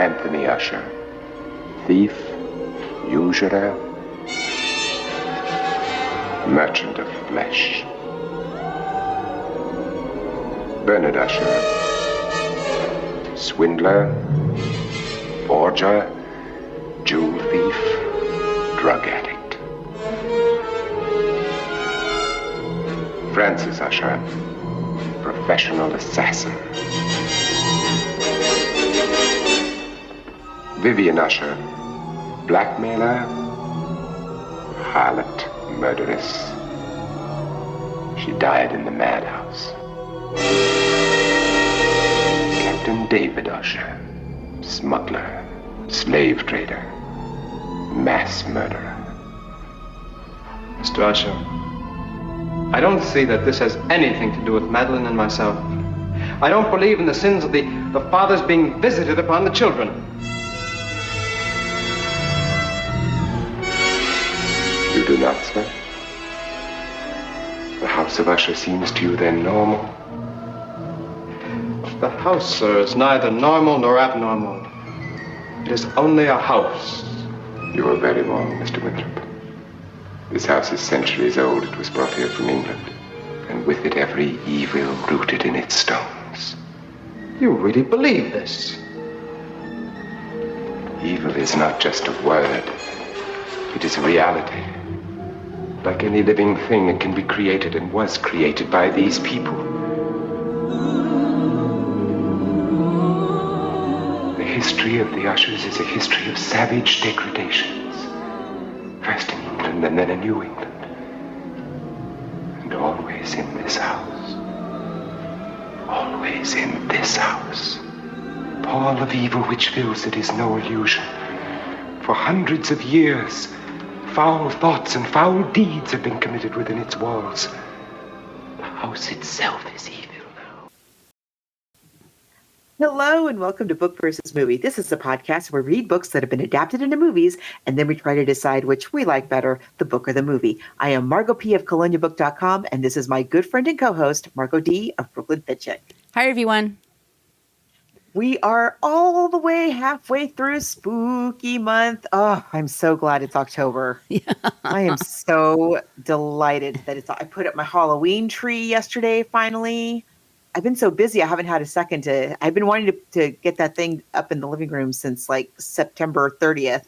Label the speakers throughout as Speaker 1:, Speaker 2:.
Speaker 1: Anthony Usher, thief, usurer, merchant of flesh. Bernard Usher, swindler, forger, jewel thief, drug addict. Francis Usher, professional assassin. Vivian Usher, blackmailer, harlot, murderess. She died in the madhouse. Captain David Usher, smuggler, slave trader, mass murderer.
Speaker 2: Mr. Usher, I don't see that this has anything to do with Madeline and myself. I don't believe in the sins of the fathers being visited upon the children.
Speaker 1: You do not, sir? The house of Usher seems to you then normal?
Speaker 2: The house, sir, is neither normal nor abnormal. It is only a house.
Speaker 1: You are very wrong, Mr. Winthrop. This house is centuries old. It was brought here from England, and with it every evil rooted in its stones.
Speaker 2: You really believe this?
Speaker 1: Evil is not just a word. It is a reality. Like any living thing, it can be created and was created by these people. The history of the Ushers is a history of savage degradations. First in England and then in New England. And always in this house. Always in this house. Pall of evil which fills it is no illusion. For hundreds of years, foul thoughts and foul deeds have been committed within its walls. The house itself is evil now.
Speaker 3: Hello and welcome to Book versus Movie. This is a podcast where we read books that have been adapted into movies and then we try to decide which we like better, the book or the movie. I am Margot P. of coloniabook.com and this is my good friend and co-host, Margot D. of Brooklyn Fitchick.
Speaker 4: Hi, everyone.
Speaker 3: We are all the way halfway through spooky month. Oh, I'm so glad it's October. Yeah. I am so delighted that I put up my Halloween tree yesterday, finally. I've been so busy. I haven't had a second I've been wanting to get that thing up in the living room since like September 30th,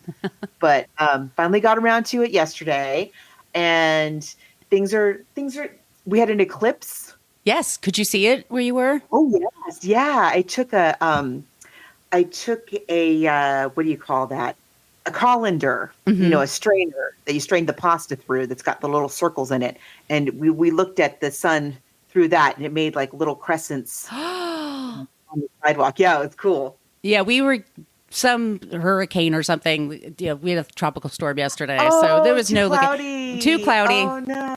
Speaker 3: but finally got around to it yesterday. And things are, we had an eclipse.
Speaker 4: Yes. Could you see it where you were?
Speaker 3: Oh, yes. Yeah. I took a what do you call that? A colander, a strainer that you strain the pasta through that's got the little circles in it. And we looked at the sun through that and it made like little crescents on the sidewalk. Yeah, it's cool.
Speaker 4: Yeah, we were some hurricane or something. Yeah, we had a tropical storm yesterday. So there was
Speaker 3: too cloudy.
Speaker 4: Too cloudy.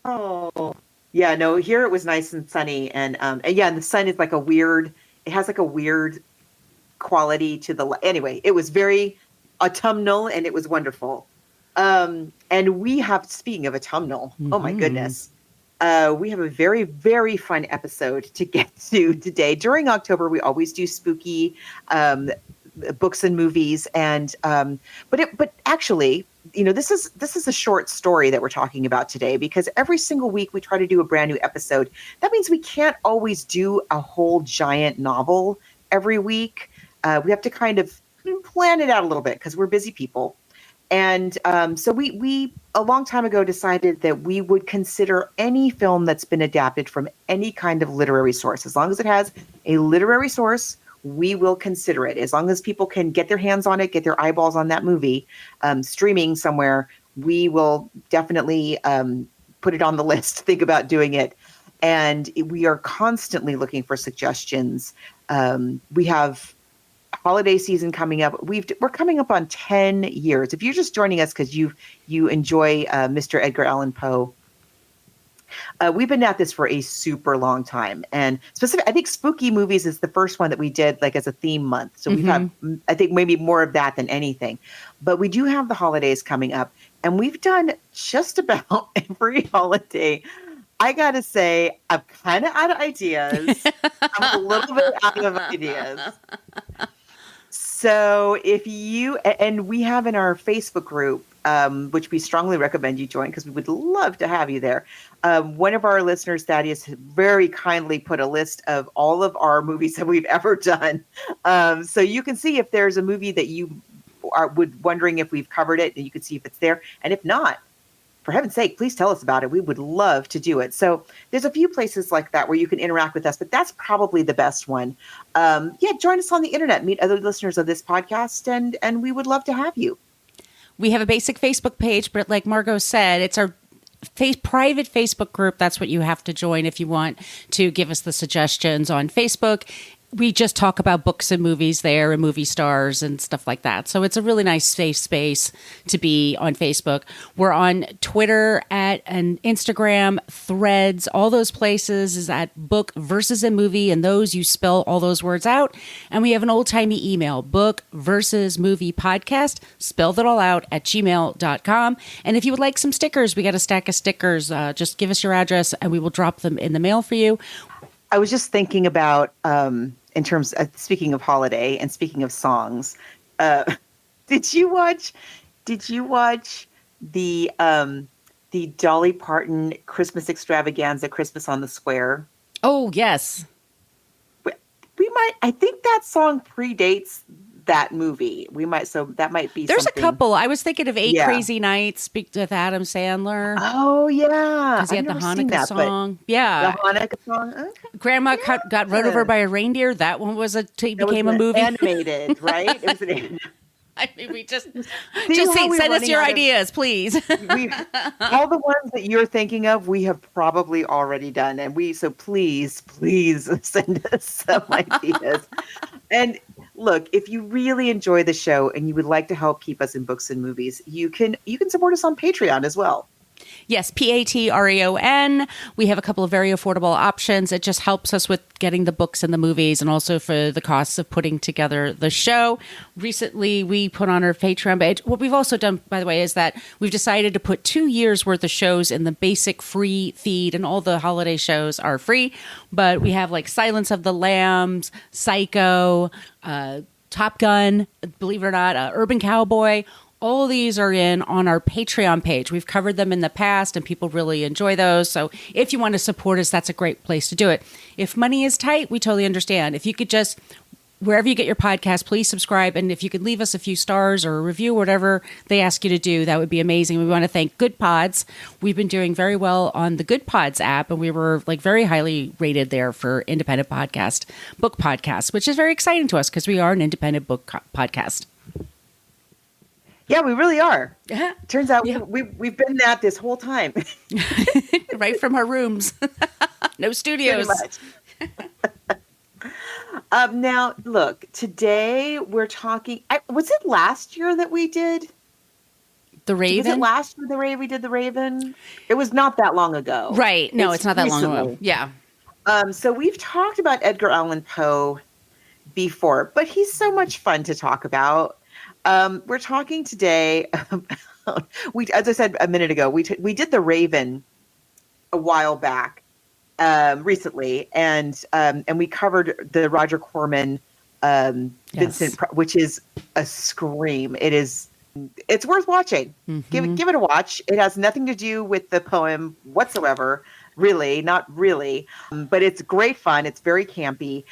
Speaker 3: Oh, no. Yeah, no, here it was nice and sunny. And yeah, and the sun is like it has like a weird quality to the, anyway, it was very autumnal and it was wonderful. And we have, speaking of autumnal, oh my goodness, we have a very, very fun episode to get to today. During October, we always do spooky books and movies. And but actually, this is a short story that we're talking about today because every single week we try to do a brand new episode. That means we can't always do a whole giant novel every week. We have to kind of plan it out a little bit because we're busy people. And so we a long time ago decided that we would consider any film that's been adapted from any kind of literary source. As long as it has a literary source, we will consider it. As long as people can get their hands on it, get their eyeballs on that movie, streaming somewhere, we will definitely put it on the list, think about doing it. And we are constantly looking for suggestions. We have holiday season coming up. We're coming up on 10 years. If you're just joining us because you enjoy Mr. Edgar Allan Poe, we've been at this for a super long time. And I think spooky movies is the first one that we did like as a theme month. So we've had, I think, maybe more of that than anything. But we do have the holidays coming up and we've done just about every holiday. I got to say, I'm kind of out of ideas. I'm a little bit out of ideas. So if you, and we have in our Facebook group, which we strongly recommend you join because we would love to have you there. One of our listeners, Thaddeus, very kindly put a list of all of our movies that we've ever done. So you can see if there's a movie that you are wondering if we've covered it, and you can see if it's there. And if not, for heaven's sake, please tell us about it. We would love to do it. So there's a few places like that where you can interact with us, but that's probably the best one. Join us on the internet, meet other listeners of this podcast, and we would love to have you.
Speaker 4: We have a basic Facebook page, but like Margos said, it's our private Facebook group. That's what you have to join if you want to give us the suggestions on Facebook. We just talk about books and movies there and movie stars and stuff like that. So it's a really nice safe space to be on Facebook. We're on Twitter and Instagram, Threads, all those places is at Book versus a Movie. And those, you spell all those words out. And we have an old-timey email, Book versus Movie Podcast, spelled it all out at gmail.com. And if you would like some stickers, we got a stack of stickers. Just give us your address and we will drop them in the mail for you.
Speaker 3: I was just thinking about, in terms of speaking of holiday and speaking of songs, did you watch the Dolly Parton Christmas extravaganza, Christmas on the Square?
Speaker 4: Oh, yes.
Speaker 3: I think that song predates that movie. That might be
Speaker 4: There's
Speaker 3: something.
Speaker 4: A couple. I was thinking of Eight Crazy Nights with Adam Sandler.
Speaker 3: Oh, yeah.
Speaker 4: Because he had the Hanukkah song. Yeah.
Speaker 3: The Hanukkah song. Okay.
Speaker 4: Grandma got run over by a reindeer. That one became a movie.
Speaker 3: Animated, right? It was an
Speaker 4: I mean, we just
Speaker 3: send
Speaker 4: us your ideas, please.
Speaker 3: All the ones that you're thinking of, we have probably already done. And so please send us some ideas. And look, if you really enjoy the show and you would like to help keep us in books and movies, you can support us on Patreon as well.
Speaker 4: Yes, Patreon. We have a couple of very affordable options. It just helps us with getting the books and the movies and also for the costs of putting together the show. Recently, we put on our Patreon page. What we've also done, by the way, is that we've decided to put 2 years worth of shows in the basic free feed, and all the holiday shows are free. But we have like Silence of the Lambs, Psycho, Top Gun, believe it or not, Urban Cowboy. All these are on our Patreon page. We've covered them in the past and people really enjoy those. So if you want to support us, that's a great place to do it. If money is tight, we totally understand. If you could just, wherever you get your podcast, please subscribe. And if you could leave us a few stars or a review, whatever they ask you to do, that would be amazing. We want to thank Good Pods. We've been doing very well on the Good Pods app, and we were like very highly rated there for independent book podcasts, which is very exciting to us because we are an independent book podcast.
Speaker 3: Yeah, we really are.
Speaker 4: Uh-huh.
Speaker 3: Turns out we've been that this whole time.
Speaker 4: Right from our rooms. No studios.
Speaker 3: Now, look, today we're talking. Was it last year that we did
Speaker 4: The Raven?
Speaker 3: Was it last year we did The Raven? It was not that long ago.
Speaker 4: Right. No, it's not that
Speaker 3: recently.
Speaker 4: long ago. Yeah.
Speaker 3: So we've talked about Edgar Allan Poe before, but he's so much fun to talk about. We're talking today about, as I said a minute ago, we did The Raven a while back, recently, and we covered the Roger Corman, Vincent, which is a scream. It's worth watching.
Speaker 4: Mm-hmm.
Speaker 3: Give it a watch. It has nothing to do with the poem whatsoever. Really, not really, but it's great fun. It's very campy.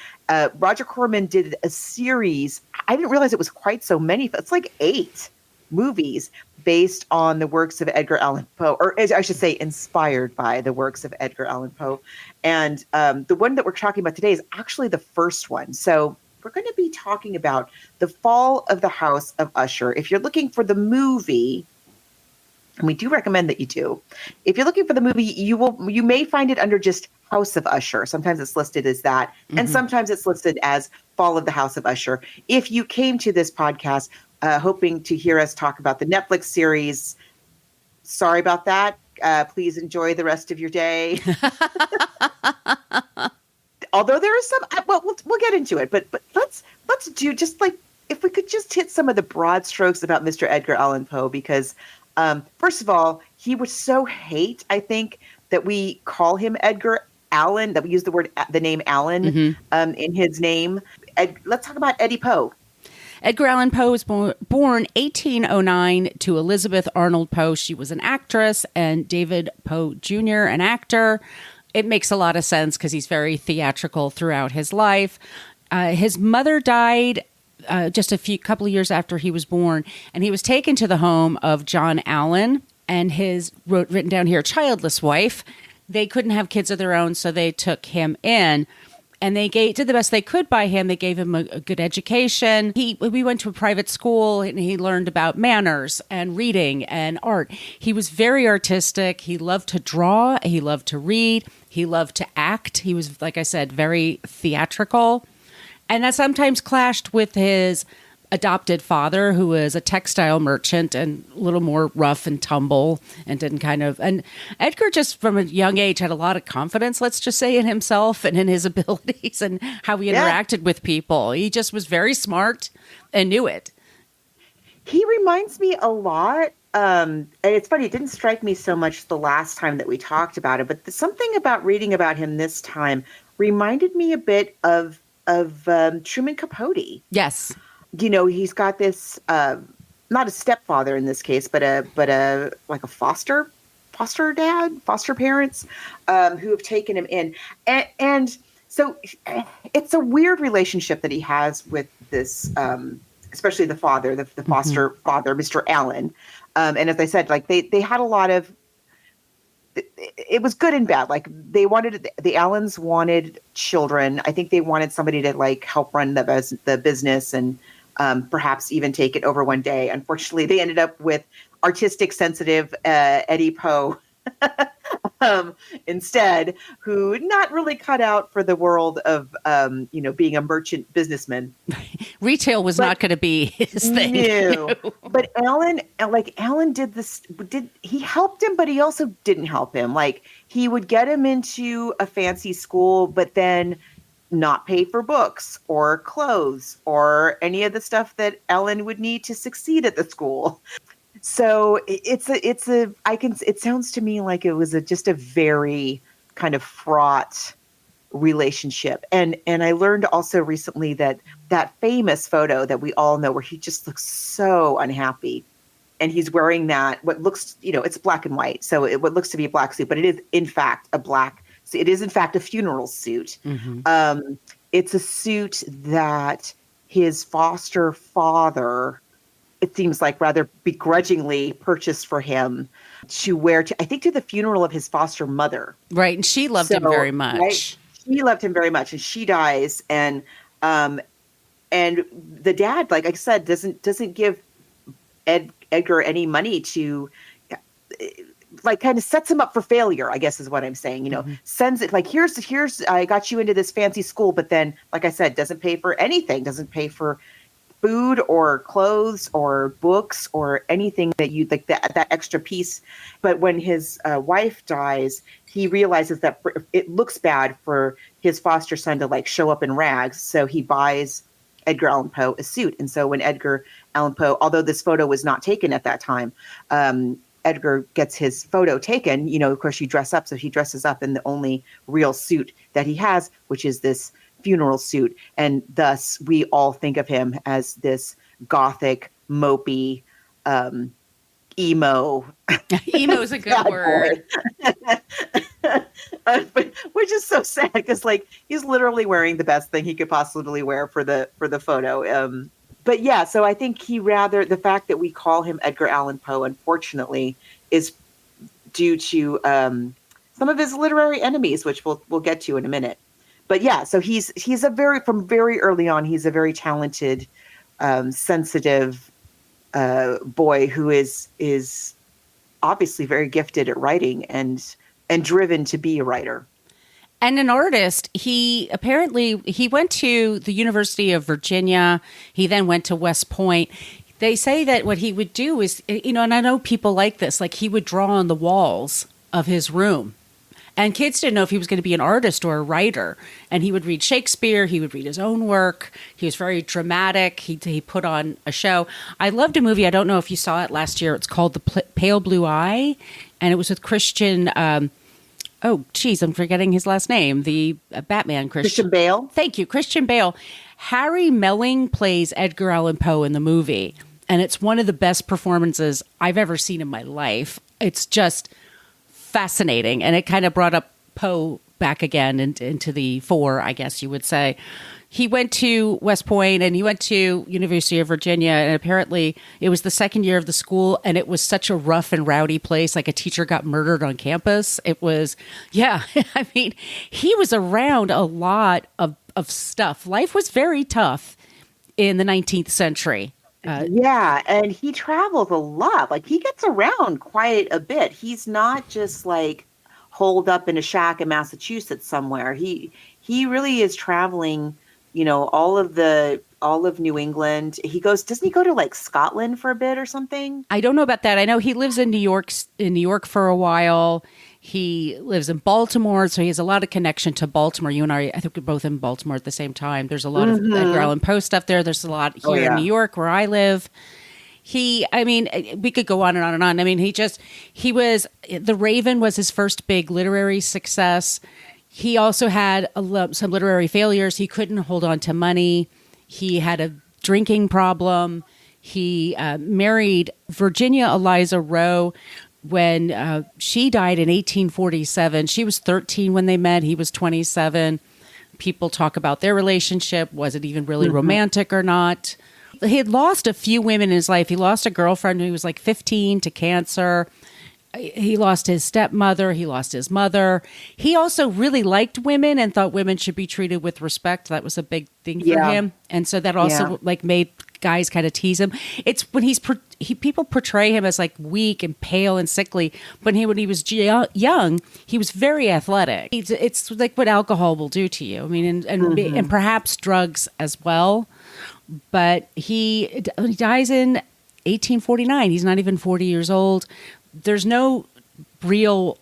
Speaker 3: Roger Corman did a series. I didn't realize it was quite so many. It's like 8 movies based on the works of Edgar Allan Poe, or I should say inspired by the works of Edgar Allan Poe. And the one that we're talking about today is actually the first one. So we're going to be talking about The Fall of the House of Usher. If you're looking for the movie, and we do recommend that you do. If you're looking for the movie, you may find it under just House of Usher. Sometimes it's listed as that, and sometimes it's listed as Fall of the House of Usher. If you came to this podcast hoping to hear us talk about the Netflix series, sorry about that. Please enjoy the rest of your day. Although there is some, we'll get into it. But let's do just like, if we could just hit some of the broad strokes about Mr. Edgar Allan Poe, because first of all, he would so hate, I think, that we call him Edgar Allan, that we use the name Allan in his name. Let's talk about Eddie Poe.
Speaker 4: Edgar Allan Poe was born 1809 to Elizabeth Arnold Poe. She was an actress, and David Poe Jr., an actor. It makes a lot of sense because he's very theatrical throughout his life. His mother died just couple of years after he was born, and he was taken to the home of John Allen and his, written down here, childless wife. They couldn't have kids of their own, so they took him in. And they did the best they could by him. They gave him a good education. We went to a private school, and he learned about manners and reading and art. He was very artistic. He loved to draw. He loved to read. He loved to act. He was, like I said, very theatrical. And that sometimes clashed with his adopted father, who was a textile merchant and a little more rough and tumble and and Edgar just from a young age had a lot of confidence, let's just say, in himself and in his abilities and how he interacted with people. He just was very smart and knew it.
Speaker 3: He reminds me a lot. And it's funny, it didn't strike me so much the last time that we talked about it, but something about reading about him this time reminded me a bit of Truman Capote.
Speaker 4: Yes.
Speaker 3: You know, he's got this, not a stepfather in this case, but a like a foster parents, who have taken him in. And so it's a weird relationship that he has with this, especially the father, the foster father, Mr. Allen. And as I said, like they had a lot of, it was good and bad. Like the Allens wanted children. I think they wanted somebody to like help run the business and perhaps even take it over one day. Unfortunately, they ended up with artistic, sensitive Eddie Poe instead, who not really cut out for the world of being a merchant businessman.
Speaker 4: Retail was not going to be his thing.
Speaker 3: No. But Allen he helped him, but he also didn't help him. Like he would get him into a fancy school, but then not pay for books or clothes or any of the stuff that Ellen would need to succeed at the school. So it sounds to me like it was just a very kind of fraught relationship. And I learned also recently that famous photo that we all know where he just looks so unhappy, and he's wearing what looks, it's black and white. So what looks to be a black suit, but it is in fact a funeral suit. Mm-hmm. It's a suit that his foster father, it seems like, rather begrudgingly purchased for him to wear I think to the funeral of his foster mother. Right.
Speaker 4: And she loved him very much.
Speaker 3: Right? She loved him very much, and she dies. And the dad, like I said, doesn't give Edgar any money to, like, kind of sets him up for failure, I guess is what I'm saying. Sends it like, here's I got you into this fancy school, but then, like I said, doesn't pay for anything, doesn't pay for food or clothes or books or anything that you like, that extra piece. But when his wife dies, he realizes that it looks bad for his foster son to like show up in rags. So he buys Edgar Allan Poe a suit. And so when Edgar Allan Poe, although this photo was not taken at that time, Edgar gets his photo taken, of course you dress up. So he dresses up in the only real suit that he has, which is this funeral suit. And thus we all think of him as this gothic, mopey, emo.
Speaker 4: Emo is a good word.
Speaker 3: Which is so sad because like he's literally wearing the best thing he could possibly wear for the photo. But yeah, so I think the fact that we call him Edgar Allan Poe, unfortunately, is due to some of his literary enemies, which we'll get to in a minute. But yeah, so he's from very early on, he's a very talented, sensitive boy who is obviously very gifted at writing and driven to be a writer.
Speaker 4: And an artist. He went to the University of Virginia. He then went to West Point. They say that what he would do is, and I know people like this, like he would draw on the walls of his room. And kids didn't know if he was going to be an artist or a writer. And he would read Shakespeare. He would read his own work. He was very dramatic. He put on a show. I loved a movie. I don't know if you saw it last year. It's called The Pale Blue Eye. And it was with Christian oh, geez, I'm forgetting his last name. The Batman,
Speaker 3: Christian Bale.
Speaker 4: Thank you, Christian Bale. Harry Melling plays Edgar Allan Poe in the movie, and it's one of the best performances I've ever seen in my life. It's just fascinating, and it kind of brought up Poe back again into the fore, I guess you would say. He went to West Point and he went to University of Virginia, and apparently it was the second year of the school, and it was such a rough and rowdy place. Like a teacher got murdered on campus. It was, yeah. I mean, he was around a lot of stuff. Life was very tough in the 19th century.
Speaker 3: Yeah, and he travels a lot. Like he gets around quite a bit. He's not just like holed up in a shack in Massachusetts somewhere. He really is traveling, all of New England. Doesn't he go to like Scotland for a bit or something?
Speaker 4: I don't know about that. I know he lives in New York for a while. He lives in Baltimore, so he has a lot of connection to Baltimore. You and I think we're both in Baltimore at the same time. There's a lot of Edgar Allan Poe stuff there. There's a lot here in New York where I live. We could go on and on and on. I mean, The Raven was his first big literary success. He also had some literary failures. He couldn't hold on to money. He had a drinking problem. He married Virginia Eliza Rowe when she died in 1847. She was 13 when they met. He was 27. People talk about their relationship. Was it even really romantic or not? He had lost a few women in his life. He lost a girlfriend when he was like 15 to cancer. He lost his stepmother. He lost his mother. He also really liked women and thought women should be treated with respect. That was a big thing for him. And so that also made guys kind of tease him. It's when people portray him as like weak and pale and sickly, but when he was young, he was very athletic. It's like what alcohol will do to you. I mean, and perhaps drugs as well. But he dies in 1849. He's not even 40 years old. There's no real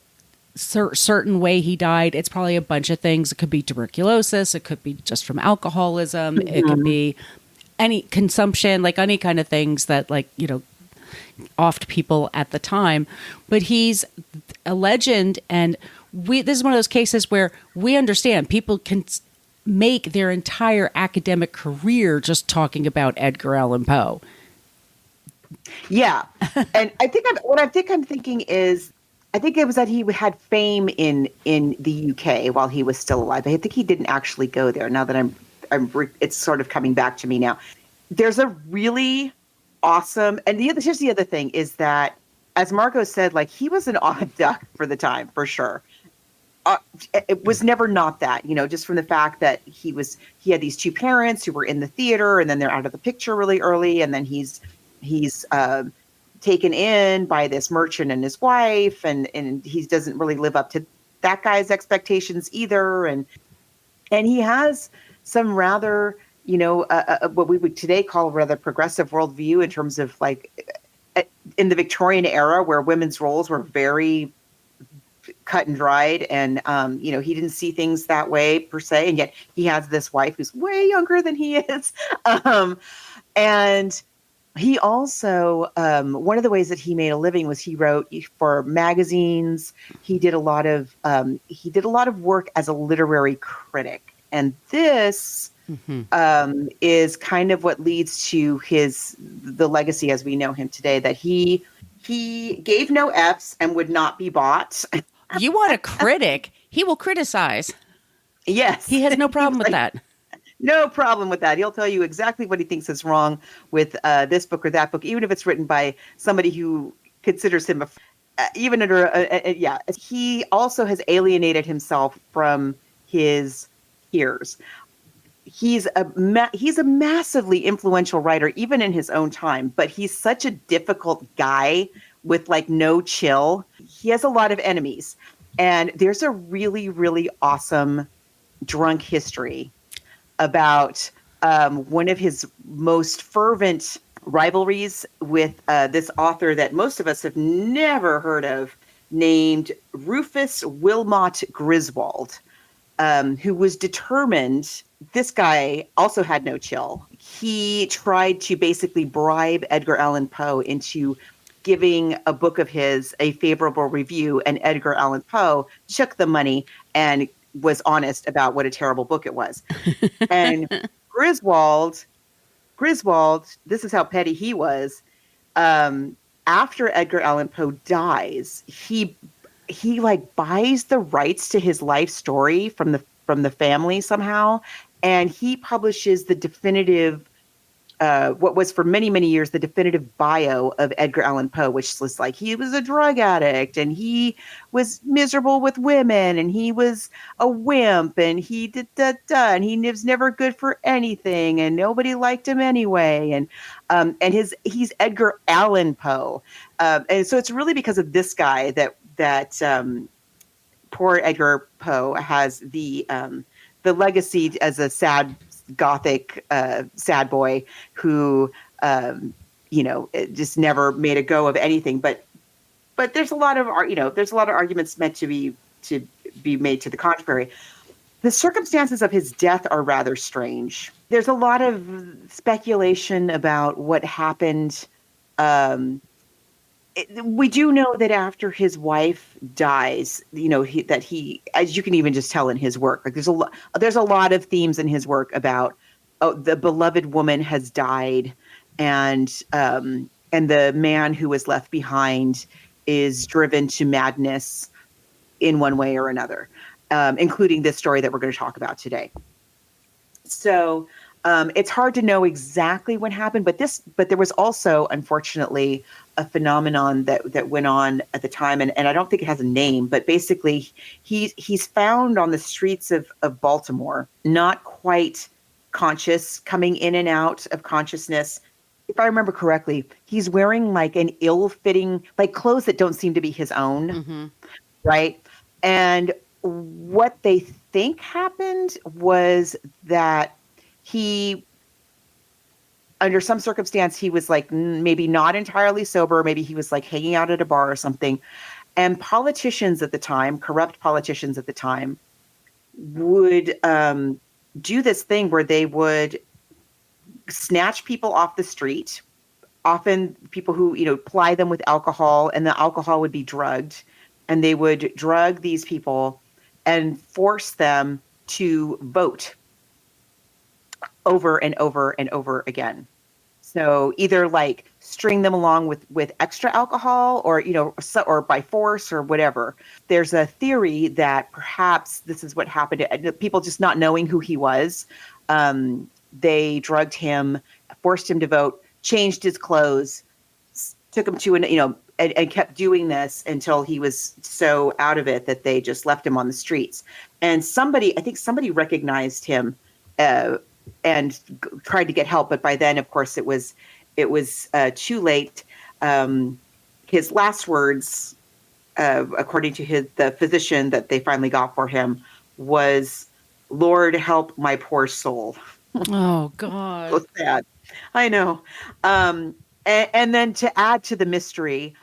Speaker 4: certain way he died. It's probably a bunch of things. It could be tuberculosis. It could be just from alcoholism. It could be any consumption, like any kind of things that offed people at the time. But he's a legend, and this is one of those cases where we understand people can make their entire academic career just talking about Edgar Allan Poe.
Speaker 3: Yeah. And I think I'm thinking is, I think it was that he had fame in the UK while he was still alive. I think he didn't actually go there. Now that it's sort of coming back to me now. There's a really awesome, and here's the other thing is that, as Margos said, like he was an odd duck for the time, for sure. It was never not that, just from the fact that he had these two parents who were in the theater, and then they're out of the picture really early, and then he's taken in by this merchant and his wife, and he doesn't really live up to that guy's expectations either, and he has some rather, what we would today call a rather progressive worldview in terms of like in the Victorian era where women's roles were very cut and dried, and he didn't see things that way per se, and yet he has this wife who's way younger than he is, and he also one of the ways that he made a living was he wrote for magazines. He did a lot of work as a literary critic, and this is kind of what leads to the legacy as we know him today, that he gave no F's and would not be bought.
Speaker 4: You want a critic? He will criticize.
Speaker 3: Yes.
Speaker 4: He has no problem with that.
Speaker 3: No problem with that. He'll tell you exactly what he thinks is wrong with this book or that book, even if it's written by somebody who considers him even under He also has alienated himself from his peers. He's a massively influential writer, even in his own time, but he's such a difficult guy with like no chill. He has a lot of enemies, and there's a really, really awesome drunk history about one of his most fervent rivalries with this author that most of us have never heard of, named Rufus Wilmot Griswold, who was determined. This guy also had no chill. He tried to basically bribe Edgar Allan Poe into giving a book of his a favorable review, and Edgar Allan Poe took the money and was honest about what a terrible book it was. And Griswold, this is how petty he was. After Edgar Allan Poe dies, he like buys the rights to his life story from the family somehow, and he publishes the definitive, what was for many, many years the definitive bio of Edgar Allan Poe, which was like he was a drug addict and he was miserable with women and he was a wimp and he did and he was never good for anything and nobody liked him anyway. And he's Edgar Allan Poe, and so it's really because of this guy that poor Edgar Poe has the legacy as a sad gothic sad boy who just never made a go of anything. But there's a lot of arguments meant to be made to the contrary. The circumstances of his death are rather strange. There's a lot of speculation about what happened. We do know that after his wife dies, as you can even just tell in his work, like there's a lot of themes in his work about, the beloved woman has died, and the man who was left behind is driven to madness in one way or another, including this story that we're going to talk about today. So it's hard to know exactly what happened, but there was also, unfortunately, a phenomenon that went on at the time, and I don't think it has a name, but basically he's found on the streets of Baltimore, not quite conscious, coming in and out of consciousness. If I remember correctly, he's wearing like an ill-fitting, like clothes that don't seem to be his own, mm-hmm. right? And what they think happened was that he, under some circumstance, he was like maybe not entirely sober. Maybe he was like hanging out at a bar or something. And politicians at the time, corrupt politicians at the time, would do this thing where they would snatch people off the street, often people who, ply them with alcohol, and the alcohol would be drugged. And they would drug these people and force them to vote over and over and over again. So either like string them along with extra alcohol or, or by force or whatever. There's a theory that perhaps this is what happened to people just not knowing who he was. They drugged him, forced him to vote, changed his clothes, took him to and kept doing this until he was so out of it that they just left him on the streets. And I think somebody recognized him and tried to get help, but by then, of course, it was too late. His last words, according to the physician that they finally got for him, was, "Lord, help my poor soul."
Speaker 4: Oh God,
Speaker 3: so sad. I know. And then to add to the mystery,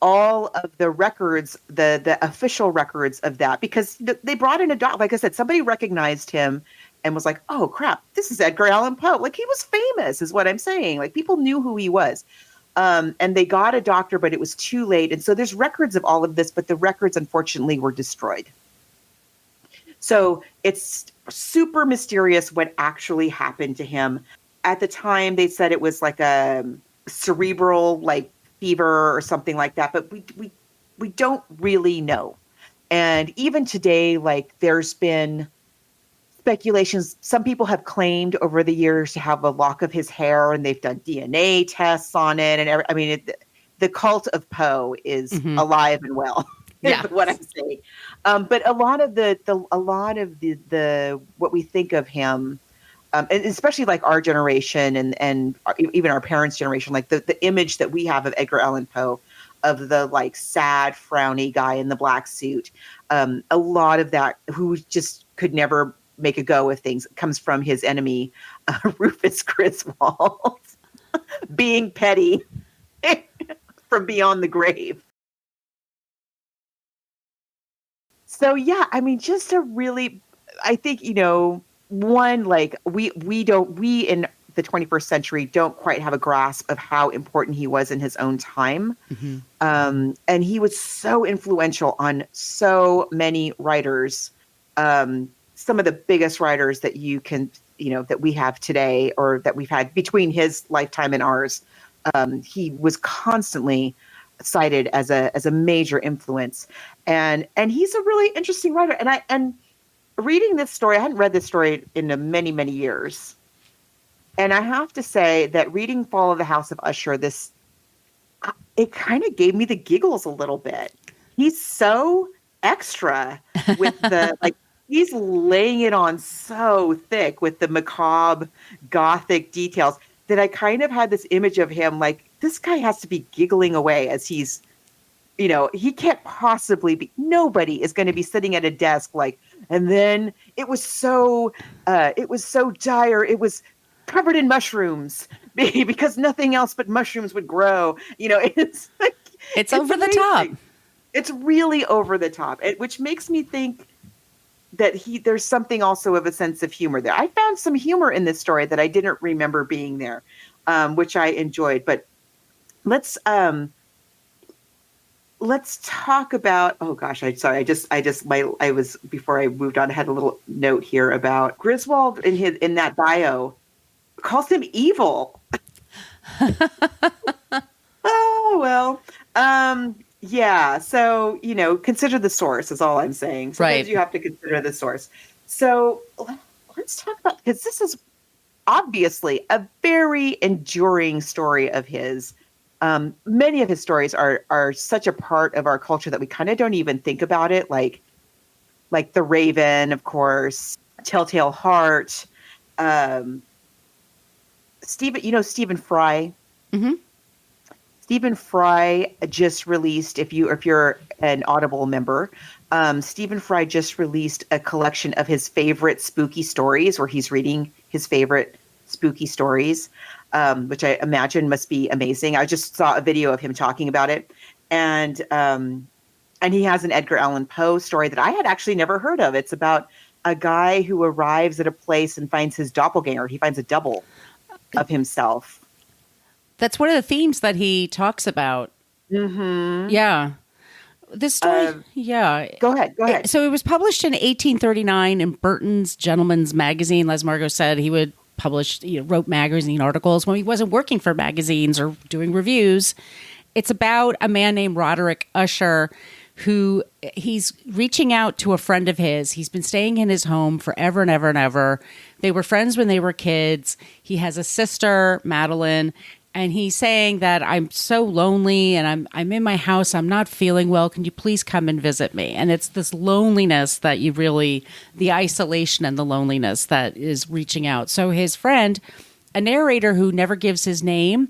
Speaker 3: all of the records, the official records of that, because they brought in a doctor. Like I said, somebody recognized him and was like, "Oh crap, this is Edgar Allan Poe." Like, he was famous, is what I'm saying. Like, people knew who he was. And they got a doctor, but it was too late. And so there's records of all of this, but the records, unfortunately, were destroyed. So it's super mysterious what actually happened to him. At the time, they said it was like a cerebral, like, fever or something like that, but we don't really know. And even today, like, there's been speculations. Some people have claimed over the years to have a lock of his hair, and they've done DNA tests on it. And the cult of Poe is mm-hmm. alive and well. Yeah, is what I'm saying. But a lot of the what we think of him, and especially like our generation and even our parents' generation, like the image that we have of Edgar Allan Poe, of the like sad, frowny guy in the black suit, a lot of that, who just could never make a go of things, comes from his enemy, Rufus Griswold, being petty from beyond the grave. So yeah, just a really, I think, one, like we in the 21st century don't quite have a grasp of how important he was in his own time. And he was so influential on so many writers, some of the biggest writers that you can, that we have today or that we've had between his lifetime and ours. He was constantly cited as a major influence, and he's a really interesting writer. And reading this story, I hadn't read this story in many, many years. And I have to say that reading Fall of the House of Usher, it kind of gave me the giggles a little bit. He's so extra with the, he's laying it on so thick with the macabre gothic details that I kind of had this image of him this guy has to be giggling away as he's, he can't possibly be, nobody is going to be sitting at a desk and then it was so dire. It was covered in mushrooms because nothing else but mushrooms would grow. It's
Speaker 4: over the top.
Speaker 3: It's really over the top, which makes me think that there's something also of a sense of humor there. I found some humor in this story that I didn't remember being there, which I enjoyed. But let's talk about, oh gosh, I was, before I moved on, I had a little note here about Griswold in that bio calls him evil. Oh, well, yeah. So, consider the source is all I'm saying. Sometimes
Speaker 4: right.
Speaker 3: You have to consider the source. So let's talk about, because this is obviously a very enduring story of his. Many of his stories are such a part of our culture that we kind of don't even think about it. Like The Raven, of course, Telltale Heart, Stephen Fry.
Speaker 4: Mm-hmm.
Speaker 3: Stephen Fry just released, if you're an Audible member, Stephen Fry just released a collection of his favorite spooky stories, where he's reading his favorite spooky stories, which I imagine must be amazing. I just saw a video of him talking about it, and he has an Edgar Allan Poe story that I had actually never heard of. It's about a guy who arrives at a place and finds his doppelganger. He finds a double of himself.
Speaker 4: That's one of the themes that he talks about.
Speaker 3: Mm-hmm.
Speaker 4: Yeah. This story, yeah.
Speaker 3: Go ahead.
Speaker 4: So it was published in 1839 in Burton's Gentleman's Magazine. As Margos said, he would publish, wrote magazine articles when he wasn't working for magazines or doing reviews. It's about a man named Roderick Usher, who he's reaching out to a friend of his. He's been staying in his home forever and ever and ever. They were friends when they were kids. He has a sister, Madeline, and he's saying that I'm so lonely and I'm in my house. I'm not feeling well. Can you please come and visit me? And it's this loneliness that the isolation and the loneliness that is reaching out. So his friend, a narrator who never gives his name,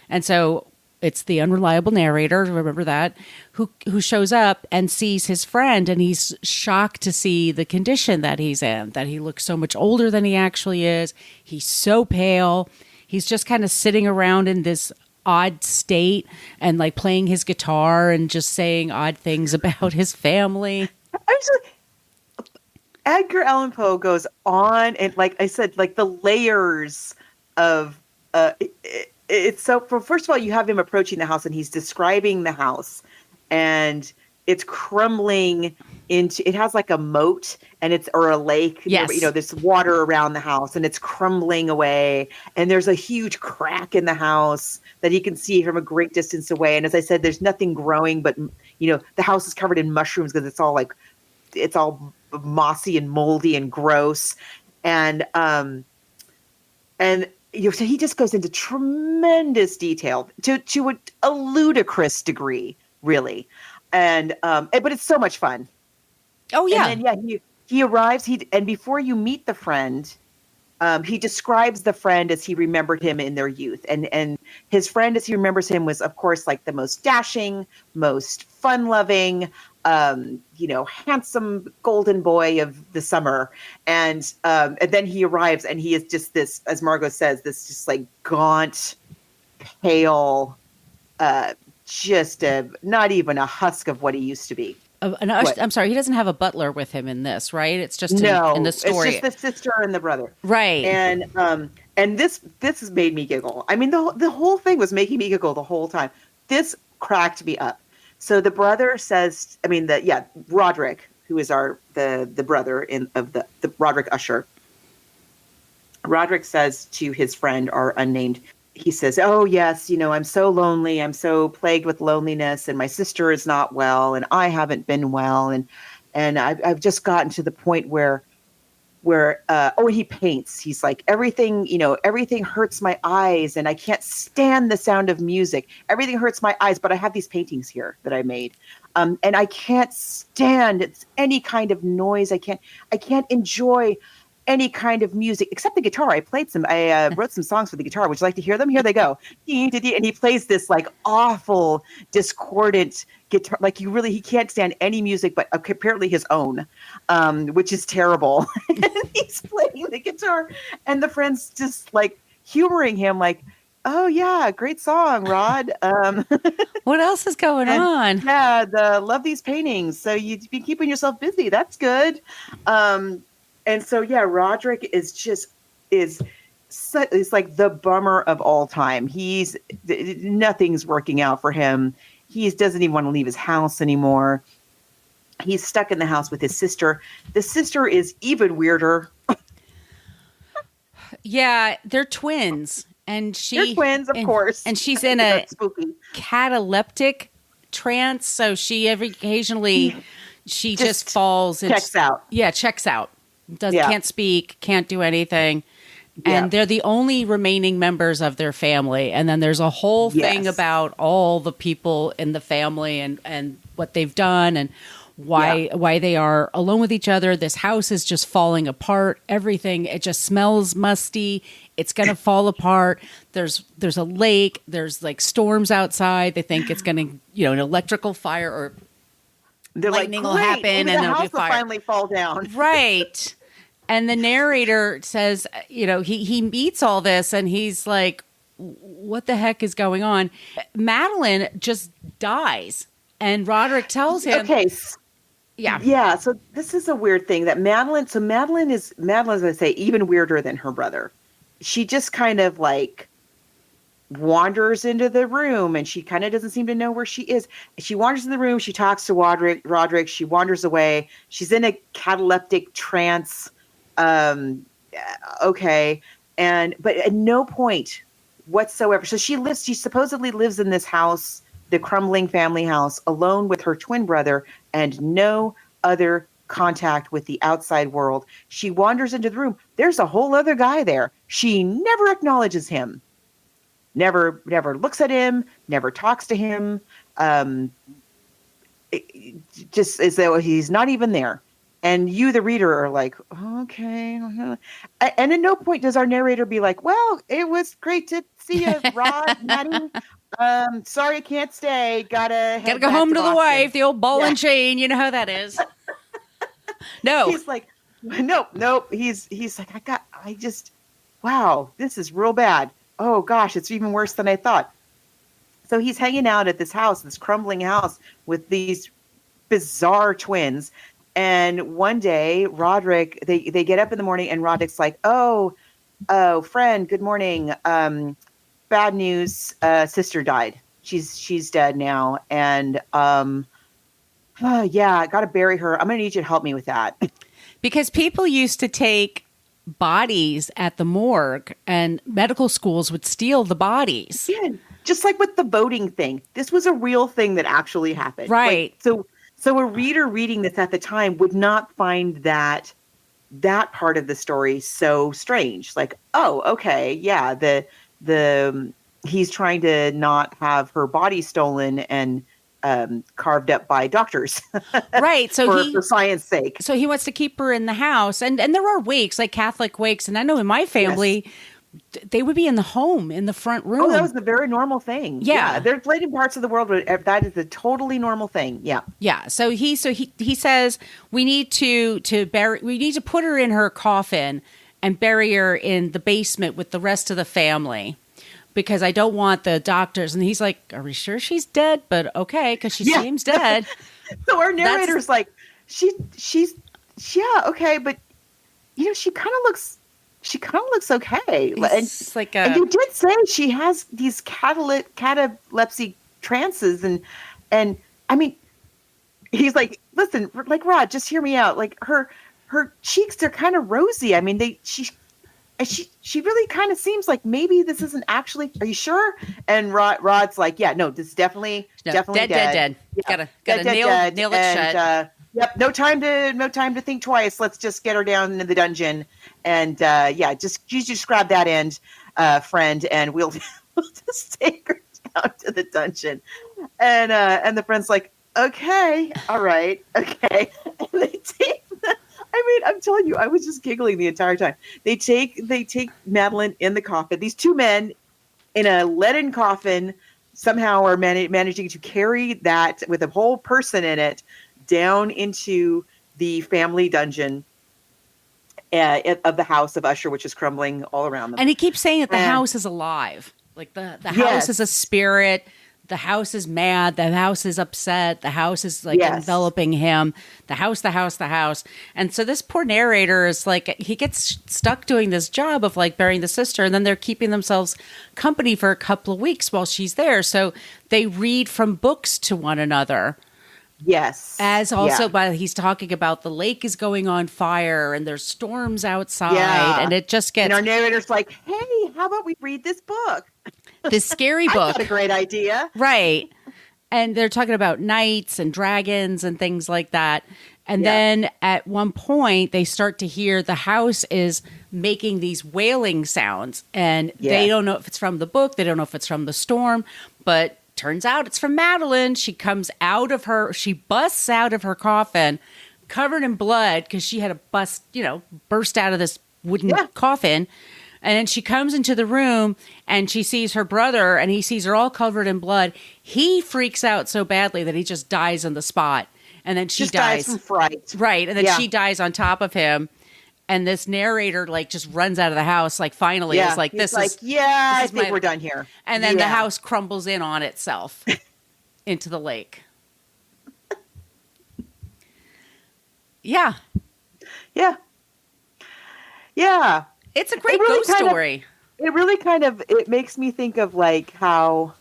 Speaker 4: and so it's the unreliable narrator, remember that, who shows up and sees his friend, and he's shocked to see the condition that he's in, that he looks so much older than he actually is. He's so pale. He's just kind of sitting around in this odd state and playing his guitar and just saying odd things about his family.
Speaker 3: Edgar Allan Poe goes on, and like I said, the layers of it's so. First of all, you have him approaching the house, and he's describing the house, and it's crumbling into. It has a moat, or a lake.
Speaker 4: Yes.
Speaker 3: There's water around the house, and it's crumbling away. And there's a huge crack in the house that he can see from a great distance away. And as I said, there's nothing growing, but the house is covered in mushrooms because it's all mossy and moldy and gross, and so he just goes into tremendous detail to a ludicrous degree, really, but it's so much fun.
Speaker 4: Oh yeah,
Speaker 3: and then, he arrives. And before you meet the friend, he describes the friend as he remembered him in their youth, and his friend as he remembers him was, of course, the most dashing, most fun-loving, handsome golden boy of the summer. And then he arrives, and he is just this, as Margot says, this just gaunt, pale, not even a husk of what he used to be.
Speaker 4: I'm sorry, he doesn't have a butler with him in this, right? It's just in the story.
Speaker 3: It's just the sister and the brother.
Speaker 4: Right.
Speaker 3: And And this has made me giggle. I mean, the whole thing was making me giggle the whole time. This cracked me up. So the brother says, Roderick, who is the brother of the Roderick Usher. Roderick says to his friend, our unnamed, he says, "Oh yes, I'm so lonely. I'm so plagued with loneliness, and my sister is not well, and I haven't been well, and I've just gotten to the point where he paints. He's like, everything hurts my eyes, and I can't stand the sound of music. Everything hurts my eyes, but I have these paintings here that I made. And I can't stand any kind of noise. I can't enjoy any kind of music except the guitar. I wrote some songs for the guitar. Would you like to hear them? Here they go." And he plays this like awful, discordant guitar. Like he can't stand any music, but apparently his own, which is terrible. And he's playing the guitar, and the friend's just like humoring him, like, "Oh yeah, great song, Rod.
Speaker 4: What else is going on?
Speaker 3: Yeah, love these paintings. So you've been keeping yourself busy. That's good." And so, Roderick is like the bummer of all time. Nothing's working out for him. He doesn't even want to leave his house anymore. He's stuck in the house with his sister. The sister is even weirder.
Speaker 4: Yeah, they're twins. And
Speaker 3: they're twins, of course.
Speaker 4: And she's in a cataleptic trance. So she occasionally just falls and
Speaker 3: checks out.
Speaker 4: Yeah, checks out. Can't speak, can't do anything. And they're the only remaining members of their family. And then there's a whole thing about all the people in the family and what they've done and why they are alone with each other. This house is just falling apart. Everything, it just smells musty. It's going to fall apart. There's a lake. There's like storms outside. They think it's going to, an electrical fire or lightning will happen and there'll be fire.
Speaker 3: Will finally fall down.
Speaker 4: Right. And the narrator says, he meets all this and he's like, what the heck is going on? Madeline just dies. And Roderick tells him.
Speaker 3: Okay. Yeah. Yeah. So this is a weird thing that Madeline is going to say even weirder than her brother. She just kind of like wanders into the room and she kind of doesn't seem to know where she is. She wanders in the room. She talks to Roderick. She wanders away. She's in a cataleptic trance. Okay. But at no point whatsoever. So she supposedly lives in this house, the crumbling family house, alone with her twin brother and no other contact with the outside world. She wanders into the room. There's a whole other guy there. She never acknowledges him. Never looks at him, never talks to him. Just as though he's not even there. And you, the reader, are like, okay. And at no point does our narrator be like, "Well, it was great to see you, Rod, Maddie. Sorry I can't stay. Gotta
Speaker 4: go home to the wife, the old ball and chain. You know how that is." No.
Speaker 3: He's like, nope. He's like, wow, this is real bad. Oh gosh, it's even worse than I thought. So he's hanging out at this house, this crumbling house with these bizarre twins. And one day, Roderick, they get up in the morning and Roderick's like, oh, friend, good morning. Bad news. Sister died. She's dead now. And I got to bury her. I'm going to need you to help me with that.
Speaker 4: Because people used to take bodies at the morgue and medical schools would steal the bodies.
Speaker 3: Yeah, just like with the voting thing. This was a real thing that actually happened.
Speaker 4: Right.
Speaker 3: Like, so a reader reading this at the time would not find that part of the story so strange. Like, oh, okay, yeah, the he's trying to not have her body stolen and carved up by doctors.
Speaker 4: Right. So
Speaker 3: for science sake.
Speaker 4: So he wants to keep her in the house. And there are wakes, like Catholic wakes. And I know in my family, they would be in the home, in the front room.
Speaker 3: Oh, that was a very normal thing.
Speaker 4: Yeah.
Speaker 3: There's plenty of parts of the world where that is a totally normal thing. Yeah.
Speaker 4: Yeah. So he says we need to put her in her coffin and bury her in the basement with the rest of the family. Because I don't want the doctors. And he's like, are we sure she's dead? But okay, because she seems dead.
Speaker 3: So our narrator's like, she's okay, but she kind of looks she kind of looks okay.
Speaker 4: It's like
Speaker 3: and you did say she has these catalepsy trances, and I mean, he's like, listen, like, Rod, just hear me out. Like her cheeks are kind of rosy. I mean, she really kind of seems like maybe this isn't actually. Are you sure? And Rod's like, yeah, no, this is definitely dead.
Speaker 4: Yeah, gotta nail it shut.
Speaker 3: Yep, no time to think twice. Let's just get her down into the dungeon, and you just grab that end, friend, and we'll just take her down to the dungeon. And the friend's like, okay, all right, okay. And they take. I'm telling you, I was just giggling the entire time. They take Madeline in the coffin. These two men in a leaden coffin somehow are managing to carry that with a whole person in it down into the family dungeon of the house of Usher, which is crumbling all around them.
Speaker 4: And he keeps saying that the house is alive. Like the house is a spirit. The house is mad. The house is upset. The house is like enveloping him. The house. And so this poor narrator is like, he gets stuck doing this job of like burying the sister, and then they're keeping themselves company for a couple of weeks while she's there. So they read from books to one another.
Speaker 3: Yes.
Speaker 4: As also he's talking about the lake is going on fire and there's storms outside, and it just gets.
Speaker 3: And our narrator's like, hey, how about we read this book?
Speaker 4: This scary book.
Speaker 3: That's a great idea.
Speaker 4: Right. And they're talking about knights and dragons and things like that. And then at one point they start to hear the house is making these wailing sounds, and they don't know if it's from the book. They don't know if it's from the storm, but turns out it's from Madeline. She busts out of her coffin covered in blood because she had a burst out of this wooden coffin. And then she comes into the room and she sees her brother, and he sees her all covered in blood. He freaks out so badly that he just dies on the spot. And then she dies
Speaker 3: from fright.
Speaker 4: Right. And then she dies on top of him. And this narrator like just runs out of the house. Like finally is like,
Speaker 3: I think we're done here.
Speaker 4: And then the house crumbles in on itself into the lake. Yeah.
Speaker 3: Yeah. Yeah.
Speaker 4: It's a great ghost story.
Speaker 3: It makes me think of like how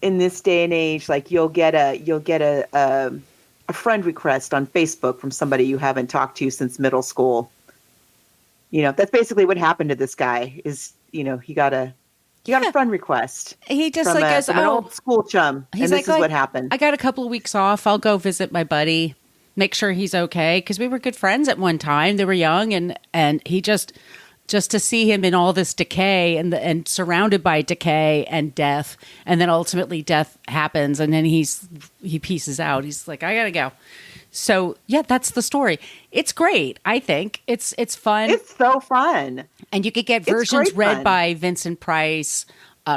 Speaker 3: in this day and age, like you'll get a friend request on Facebook from somebody you haven't talked to since middle school. You know, that's basically what happened to this guy is, he got a friend request.
Speaker 4: He just goes,
Speaker 3: an old school chum.
Speaker 4: He's
Speaker 3: and this is what happened.
Speaker 4: I got a couple of weeks off. I'll go visit my buddy, make sure he's okay. Cause we were good friends at one time. They were young, and he just to see him in all this decay and surrounded by decay and death. And then ultimately death happens, and then he pieces out. He's like, I gotta go. So yeah, that's the story. It's great. I think it's fun.
Speaker 3: It's so fun.
Speaker 4: And you could get versions read by Vincent Price,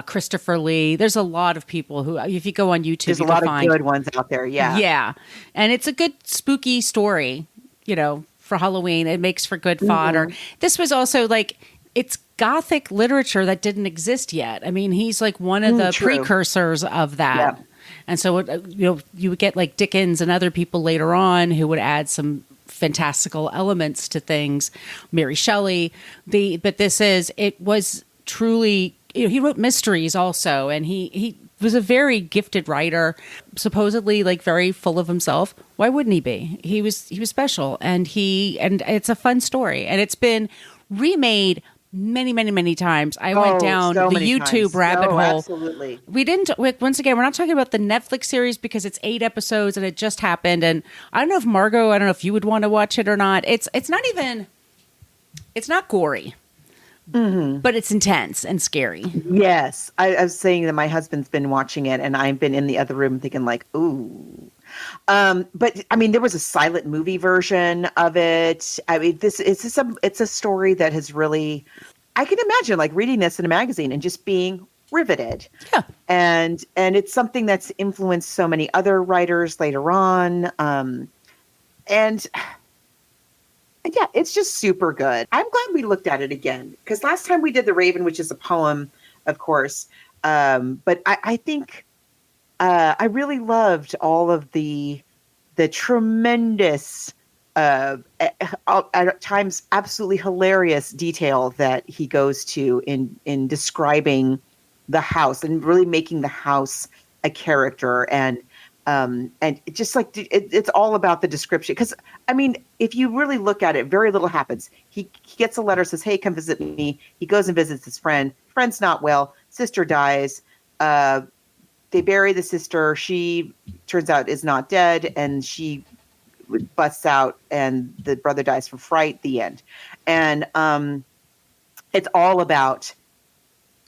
Speaker 4: Christopher Lee. There's a lot of people who, if you go on YouTube,
Speaker 3: there's a lot of good ones out there. Yeah.
Speaker 4: Yeah. And it's a good spooky story, for Halloween. It makes for good fodder. This was also it's Gothic literature that didn't exist yet. I mean, he's like one of the precursors of that. Yeah. And so, you would get like Dickens and other people later on who would add some fantastical elements to things. Mary Shelley. But it was truly, he wrote mysteries also. And he was a very gifted writer, supposedly like very full of himself. Why wouldn't he be? He was special, and it's a fun story, and it's been remade many, many, many times. I went down the YouTube rabbit hole.
Speaker 3: Absolutely.
Speaker 4: Once again, we're not talking about the Netflix series because it's 8 episodes and it just happened. And I don't know if Margot, I don't know if you would want to watch it or not. It's not gory. Mm-hmm. But it's intense and scary.
Speaker 3: Yes. I was saying that my husband's been watching it, and I've been in the other room thinking like, ooh. But I mean, there was a silent movie version of it. I mean, it's a story that has really, I can imagine like reading this in a magazine and just being riveted.
Speaker 4: Yeah.
Speaker 3: And it's something that's influenced so many other writers later on. And yeah, it's just super good. I'm glad we looked at it again, because last time we did The Raven, which is a poem, of course. But I think I really loved all of the tremendous at times absolutely hilarious detail that he goes to in describing the house and really making the house a character. And it just like it's all about the description. Because I mean, if you really look at it, very little happens. He gets a letter, says, "Hey, come visit me." He goes and visits his friend. Friend's not well. Sister dies. They bury the sister. She turns out is not dead, and she busts out, and the brother dies from fright. The end. And it's all about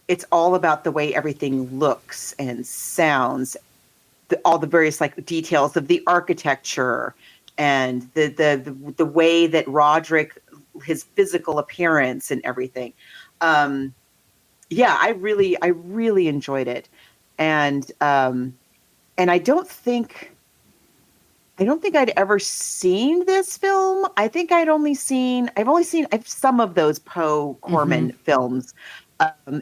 Speaker 3: the way everything looks and sounds, all the various like details of the architecture and the way that Roderick, his physical appearance and everything. Yeah, I really enjoyed it. And I don't think I'd ever seen this film. I think I've only seen some of those Poe Corman films.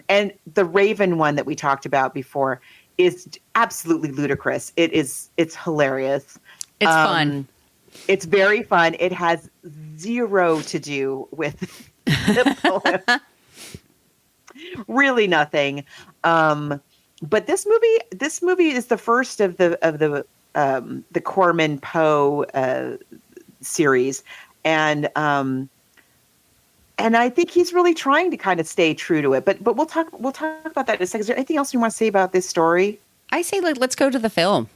Speaker 3: And the Raven one that we talked about before is absolutely ludicrous. It's hilarious.
Speaker 4: It's fun.
Speaker 3: It's very fun. It has zero to do with the poem. Really nothing. But this movie is the first of the Corman Poe series, and I think he's really trying to kind of stay true to it. But we'll talk about that in a second. Is there anything else you want to say about this story?
Speaker 4: I say let's go to the film.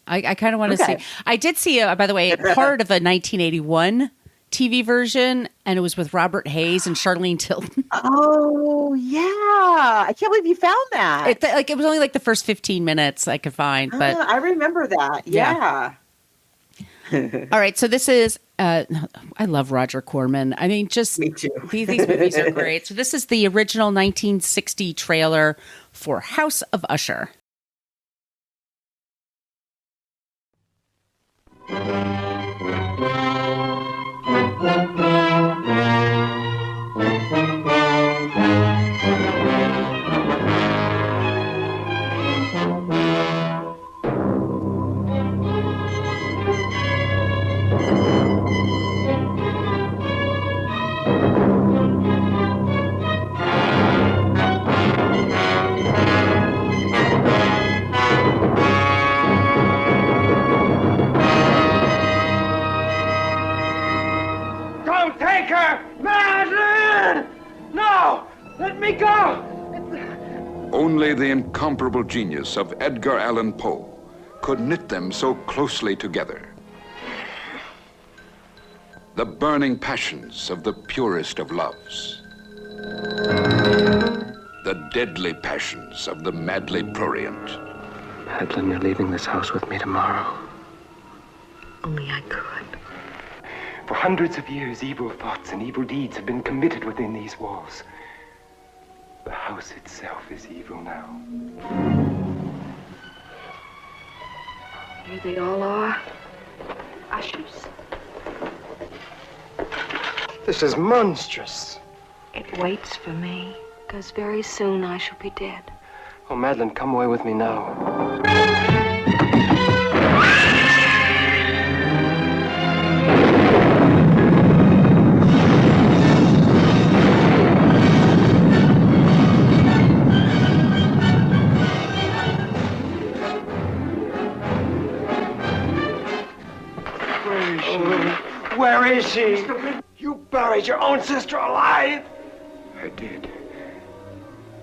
Speaker 4: I kind of want to see. I did see, by the way, part of a 1981 TV version, and it was with Robert Hayes and Charlene Tilton.
Speaker 3: Oh yeah, I can't believe you found that.
Speaker 4: It was only like the first 15 minutes I could find, but
Speaker 3: I remember that. Yeah.
Speaker 4: All right, so this is. I love Roger Corman. I mean, just
Speaker 3: me too.
Speaker 4: These movies are great. So this is the original 1960 trailer for House of Usher.
Speaker 5: Only the incomparable genius of Edgar Allan Poe could knit them so closely together. The burning passions of the purest of loves. The deadly passions of the madly prurient.
Speaker 2: Madeline, you're leaving this house with me tomorrow.
Speaker 6: Only I could.
Speaker 1: For hundreds of years, evil thoughts and evil deeds have been committed within these walls. The house itself is evil now.
Speaker 6: Here they all are. Ushers.
Speaker 2: This is monstrous.
Speaker 6: It waits for me, because very soon I shall be dead.
Speaker 2: Oh, Madeline, come away with me now.
Speaker 7: Where is she? You buried your own sister alive?
Speaker 1: I did.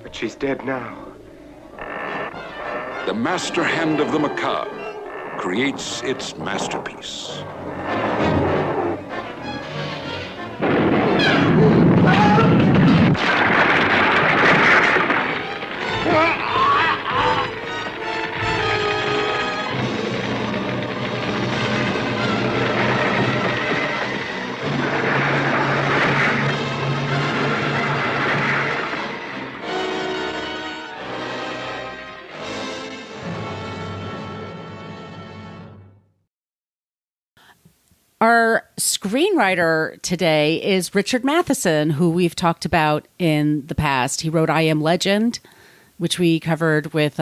Speaker 1: But she's dead now.
Speaker 5: The master hand of the macabre creates its masterpiece.
Speaker 4: Our screenwriter today is Richard Matheson, who we've talked about in the past. He wrote I Am Legend, which we covered with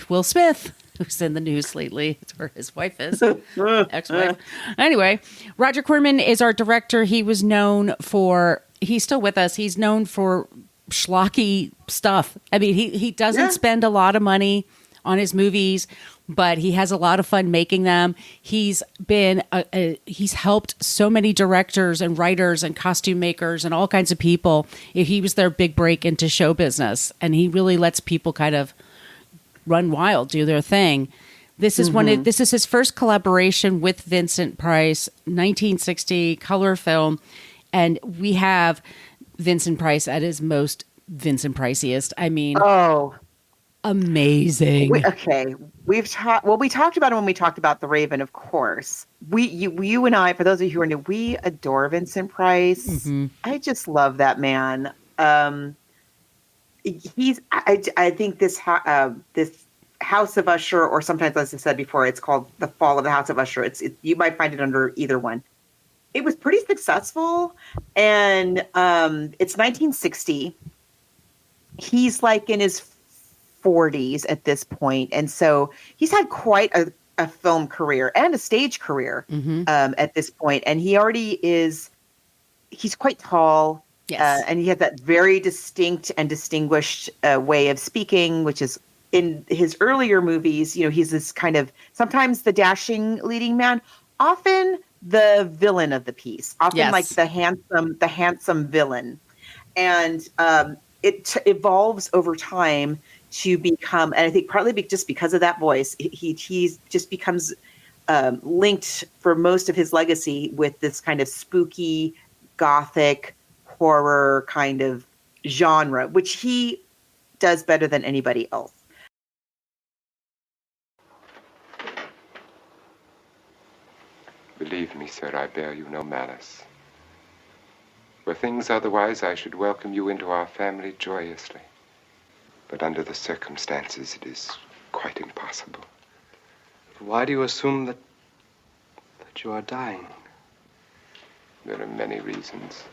Speaker 4: Will Smith. who's in the news lately. It's where his wife is, ex-wife. Anyway, Roger Corman is our director. He was known for, he's still with us. He's known for schlocky stuff. I mean, he doesn't spend a lot of money on his movies, but he has a lot of fun making them. He's been he's helped so many directors and writers and costume makers and all kinds of people. He was their big break into show business, and he really lets people kind of run wild, do their thing. This is this is his first collaboration with Vincent Price, 1960 color film, and we have Vincent Price at his most Vincent Priceiest. I mean, amazing.
Speaker 3: We talked about it when we talked about The Raven, of course. You and I, for those of you who are new, we adore Vincent Price. Mm-hmm. I just love that man. I think this House of Usher, or sometimes, as I said before, it's called The Fall of the House of Usher. You might find it under either one. It was pretty successful, and it's 1960. He's like in his 40s at this point, and so he's had quite a film career and a stage career at this point, and he's quite tall. Yes. And he has that very distinct and distinguished way of speaking, which is in his earlier movies. He's this kind of, sometimes the dashing leading man, often the villain of the piece, often like the handsome villain. And it evolves over time to become, and I think partly just because of that voice, he just becomes linked for most of his legacy with this kind of spooky, gothic, horror kind of genre, which he does better than anybody else.
Speaker 1: Believe me, sir, I bear you no malice. Were things otherwise, I should welcome you into our family joyously. But under the circumstances, it is quite impossible.
Speaker 2: Why do you assume that you are dying?
Speaker 1: There are many reasons.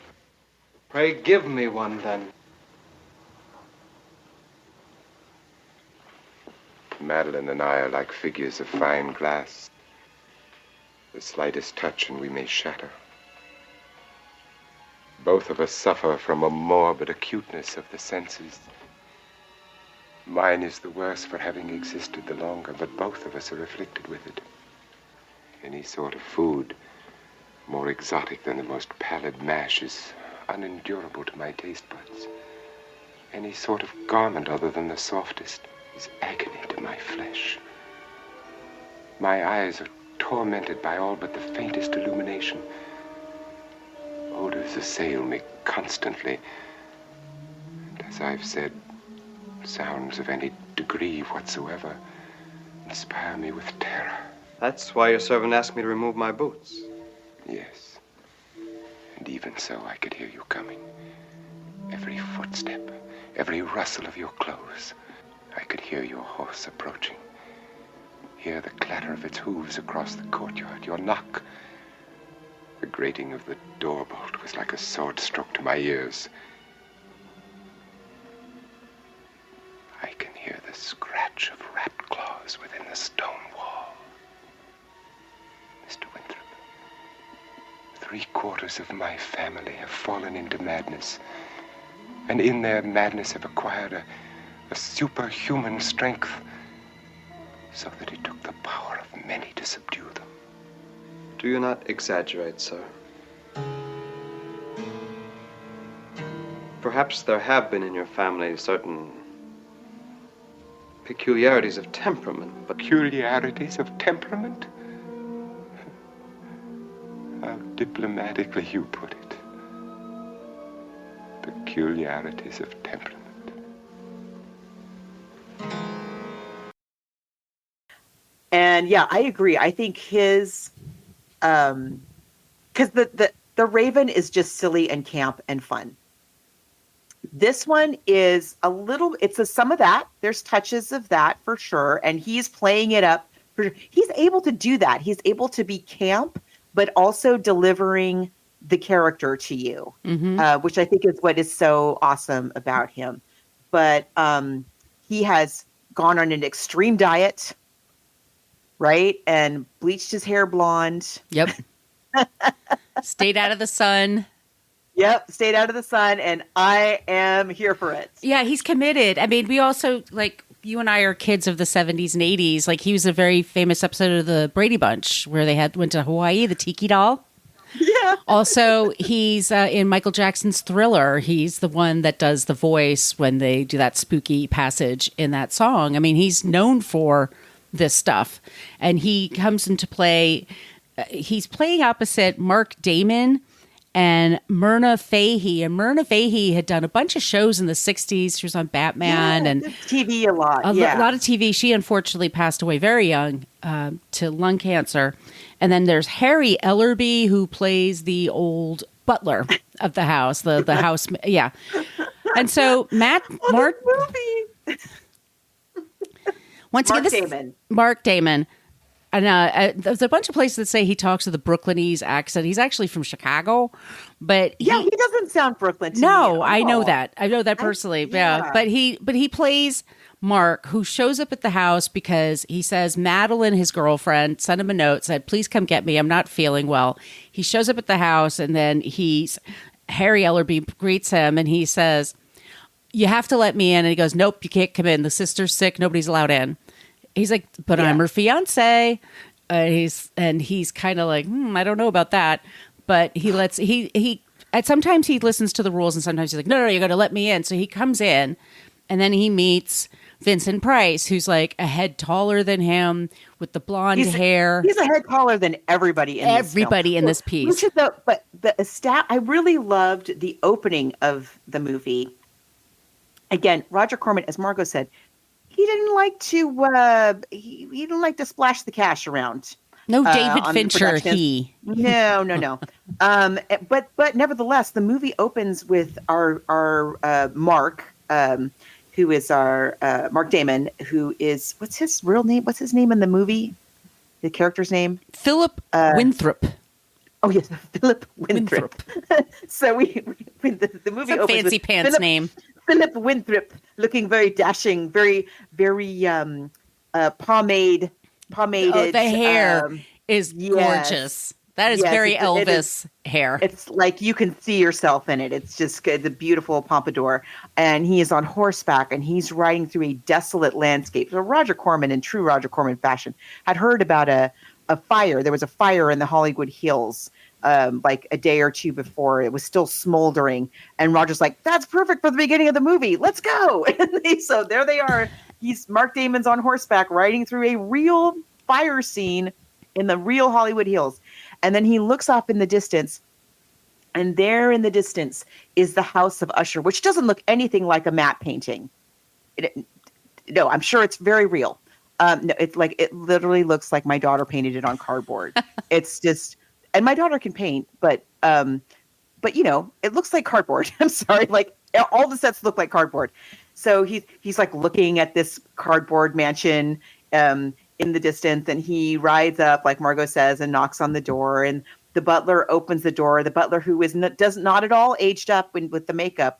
Speaker 2: Pray give me one, then.
Speaker 1: Madeline and I are like figures of fine glass. The slightest touch and we may shatter. Both of us suffer from a morbid acuteness of the senses. Mine is the worse for having existed the longer, but both of us are afflicted with it. Any sort of food more exotic than the most pallid mash is unendurable to my taste buds. Any sort of garment other than the softest is agony to my flesh. My eyes are tormented by all but the faintest illumination. Odors assail me constantly. And as I've said, sounds of any degree whatsoever inspire me with terror.
Speaker 2: That's why your servant asked me to remove my boots.
Speaker 1: Yes. And even so, I could hear you coming. Every footstep, every rustle of your clothes. I could hear your horse approaching. Hear the clatter of its hooves across the courtyard. Your knock. The grating of the door bolt was like a sword stroke to my ears. I can hear the scratch of rat claws within the stone wall. Mr. Winthrop, 3/4 of my family have fallen into madness, and in their madness have acquired a superhuman strength, so that it took the power of many to subdue them.
Speaker 2: Do you not exaggerate, sir? Perhaps there have been in your family certain peculiarities of temperament, but...
Speaker 1: Peculiarities of temperament? How diplomatically you put it. Peculiarities of temperament.
Speaker 3: And yeah, I agree. I think his, because the Raven is just silly and camp and fun. This one is it's some of that. There's touches of that for sure. And he's playing it up. He's able to do that. He's able to be camp, but also delivering the character to you, which I think is what is so awesome about him. But he has gone on an extreme diet right? And bleached his hair blonde.
Speaker 4: Yep. Stayed out of the sun.
Speaker 3: Yep, stayed out of the sun, and I am here for it.
Speaker 4: Yeah, he's committed. I mean, we also, like, you and I are kids of the 70s and 80s. Like, he was a very famous episode of the Brady Bunch where they went to Hawaii, the Tiki Doll.
Speaker 3: Yeah.
Speaker 4: Also, he's in Michael Jackson's Thriller. He's the one that does the voice when they do that spooky passage in that song. I mean, he's known for this stuff. And he comes into play. He's playing opposite Mark Damon and Myrna Fahey. And Myrna Fahey had done a bunch of shows in the 60s. She was on Batman and
Speaker 3: TV a lot.
Speaker 4: a lot of TV. She unfortunately passed away very young to lung cancer. And then there's Harry Ellerby, who plays the old butler of the house, the house. Yeah. And so Mark
Speaker 3: Damon.
Speaker 4: Mark Damon. And there's a bunch of places that say he talks with a Brooklynese accent. He's actually from Chicago, but
Speaker 3: he doesn't sound Brooklyn to me.
Speaker 4: I know that. I know that personally. Yeah. But he plays Mark, who shows up at the house because he says Madeline, his girlfriend, sent him a note, said, "Please come get me. I'm not feeling well." He shows up at the house, and then Harry Ellerby greets him, and he says, "You have to let me in." And he goes, "Nope, you can't come in. The sister's sick. Nobody's allowed in." He's like, "But I'm her fiance." He's kind of like, I don't know about that. But sometimes he listens to the rules, and sometimes he's like, no, you're going to let me in. So he comes in, and then he meets Vincent Price, who's like a head taller than him with the blonde hair.
Speaker 3: He's a head taller than everybody in
Speaker 4: this piece.
Speaker 3: I really loved the opening of the movie. Again, Roger Corman, as Margot said, he didn't like to he didn't like to splash the cash around.
Speaker 4: No, David Fincher.
Speaker 3: No. But nevertheless, the movie opens with our Mark, who is our Mark Damon, who is what's his real name? What's his name in the movie? The character's name?
Speaker 4: Philip Winthrop.
Speaker 3: Oh yes, Philip Winthrop. So the movie
Speaker 4: Some
Speaker 3: opens
Speaker 4: fancy
Speaker 3: with
Speaker 4: pants name.
Speaker 3: Philip Winthrop, looking very dashing, very pomaded.
Speaker 4: Oh, the hair is gorgeous. That is very Elvis hair.
Speaker 3: It's like you can see yourself in it. It's just the beautiful pompadour. And he is on horseback, and he's riding through a desolate landscape. So Roger Corman, in true Roger Corman fashion, had heard about a fire. There was a fire in the Hollywood Hills like a day or two before. It was still smoldering. And Roger's like, that's perfect for the beginning of the movie. Let's go. And so there they are. Mark Damon's on horseback riding through a real fire scene in the real Hollywood Hills. And then he looks off in the distance, and there in the distance is the house of Usher, which doesn't look anything like a matte painting. No, I'm sure it's very real. No, it's like, it literally looks like my daughter painted it on cardboard. It's just, and my daughter can paint, but it looks like cardboard. I'm sorry. Like all the sets look like cardboard. So he's like looking at this cardboard mansion, in the distance, and he rides up, like Margot says, and knocks on the door, and the butler opens the door. The butler, who is not at all aged up with the makeup.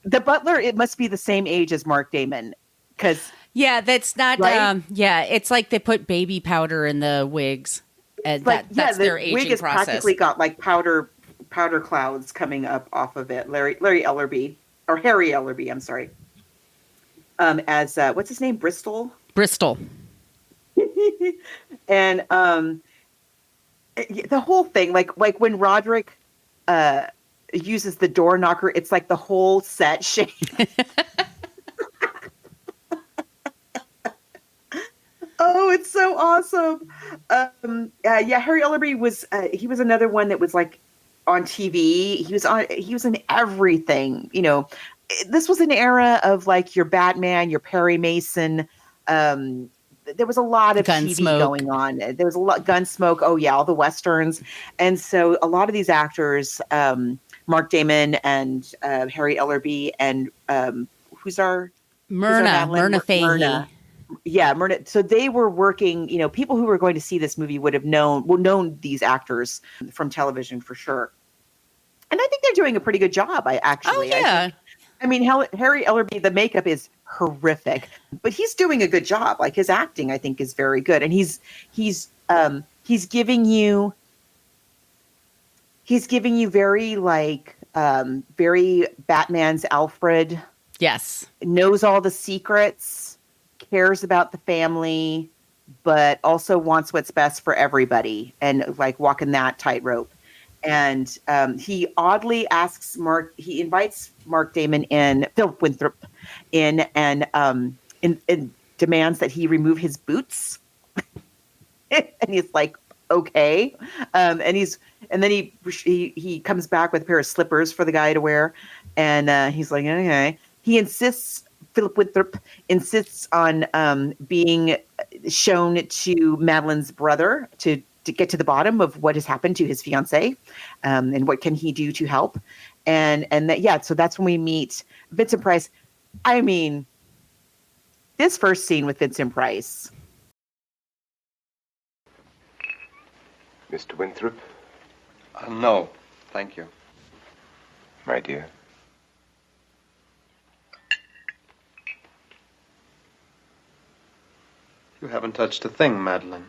Speaker 3: The butler, it must be the same age as Mark Damon.
Speaker 4: That's not.
Speaker 3: Right?
Speaker 4: It's like they put baby powder in the wigs, and that's their aging
Speaker 3: wig has
Speaker 4: process.
Speaker 3: Practically got like powder clouds coming up off of it. Larry Ellerby, or Harry Ellerby, I'm sorry. As what's his name? Bristol. And the whole thing, like when Roderick uses the door knocker, it's like the whole set shake. Oh, it's so awesome. Harry Ellerby was he was another one that was like on TV. He was in everything, This was an era of like your Batman, your Perry Mason. There was a lot of TV going on. There was a lot Gunsmoke. Oh yeah, all the westerns. And so a lot of these actors, Mark Damon and Harry Ellerby and who's our
Speaker 4: Myrna Fahey.
Speaker 3: Yeah, Myrna. So they were working. People who were going to see this movie would have known these actors from television for sure. And I think they're doing a pretty good job.
Speaker 4: Oh yeah.
Speaker 3: I mean, Harry Ellerby, the makeup is horrific. But he's doing a good job. Like his acting, I think, is very good, and he's giving you very like very Batman's Alfred.
Speaker 4: Yes.
Speaker 3: Knows all the secrets, cares about the family, but also wants what's best for everybody, and like walking that tightrope. And he oddly he invites Mark Damon in, Philip Winthrop in, and demands that he remove his boots. And he's like, okay. And then he comes back with a pair of slippers for the guy to wear. And he's like, okay. Philip Winthrop insists on being shown to Madeline's brother to get to the bottom of what has happened to his fiancée, and what can he do to help. So that's when we meet Vincent Price. I mean, this first scene with Vincent Price.
Speaker 1: Mr. Winthrop?
Speaker 2: No, thank you.
Speaker 1: My dear.
Speaker 2: You haven't touched a thing, Madeline.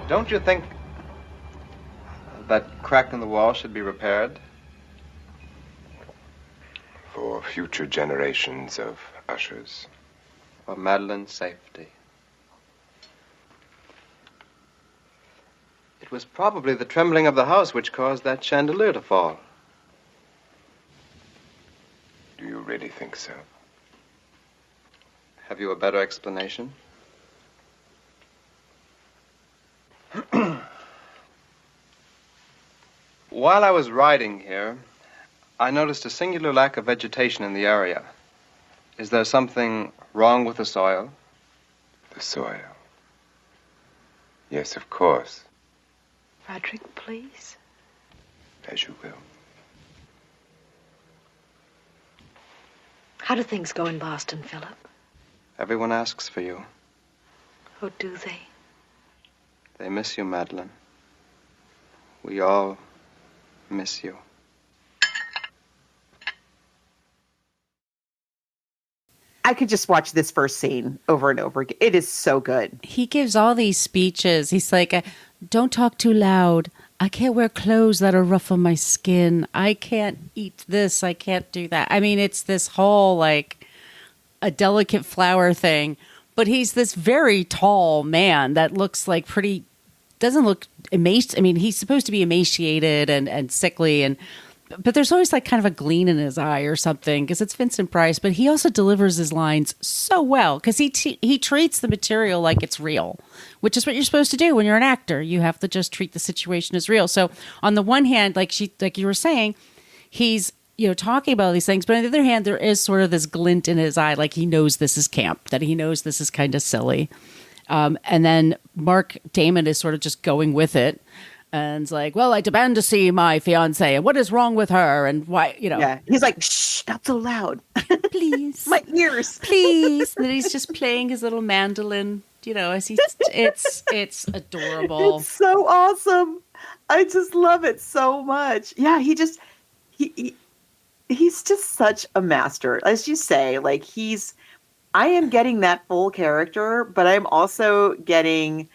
Speaker 2: Don't you think that crack in the wall should be repaired?
Speaker 1: For future generations of Ushers.
Speaker 2: For Madeline's safety. It was probably the trembling of the house which caused that chandelier to fall.
Speaker 1: Do you really think so?
Speaker 2: Have you a better explanation? While I was riding here, I noticed a singular lack of vegetation in the area. Is there something wrong with the soil?
Speaker 1: The soil? Yes, of course.
Speaker 6: Roderick, please.
Speaker 1: As you will.
Speaker 6: How do things go in Boston, Philip?
Speaker 2: Everyone asks for you.
Speaker 6: Oh, do they?
Speaker 2: They miss you, Madeline. We all miss you.
Speaker 3: I could just watch this first scene over and over again. It is so good.
Speaker 4: He gives all these speeches. He's like, don't talk too loud. I can't wear clothes that'll ruffle my skin. I can't eat this. I can't do that. I mean, it's this whole like a delicate flower thing. But he's this very tall man that looks like doesn't look emaciated. I mean, he's supposed to be emaciated and sickly, but there's always like kind of a gleam in his eye or something because it's Vincent Price. But he also delivers his lines so well because he treats the material like it's real, which is what you're supposed to do when you're an actor. You have to just treat the situation as real. So on the one hand, like you were saying, he's talking about these things, but on the other hand, there is sort of this glint in his eye, like he knows this is camp, that he knows this is kind of silly. And then Mark Damon is sort of just going with it. And it's like, well, I demand to see my fiance, and what is wrong with her, and why,
Speaker 3: Yeah, he's like, shh, not so loud.
Speaker 4: Please.
Speaker 3: My ears.
Speaker 4: Please. And then he's just playing his little mandolin, as it's adorable.
Speaker 3: It's so awesome. I just love it so much. Yeah, he's just such a master. As you say, like I am getting that full character, but I'm also getting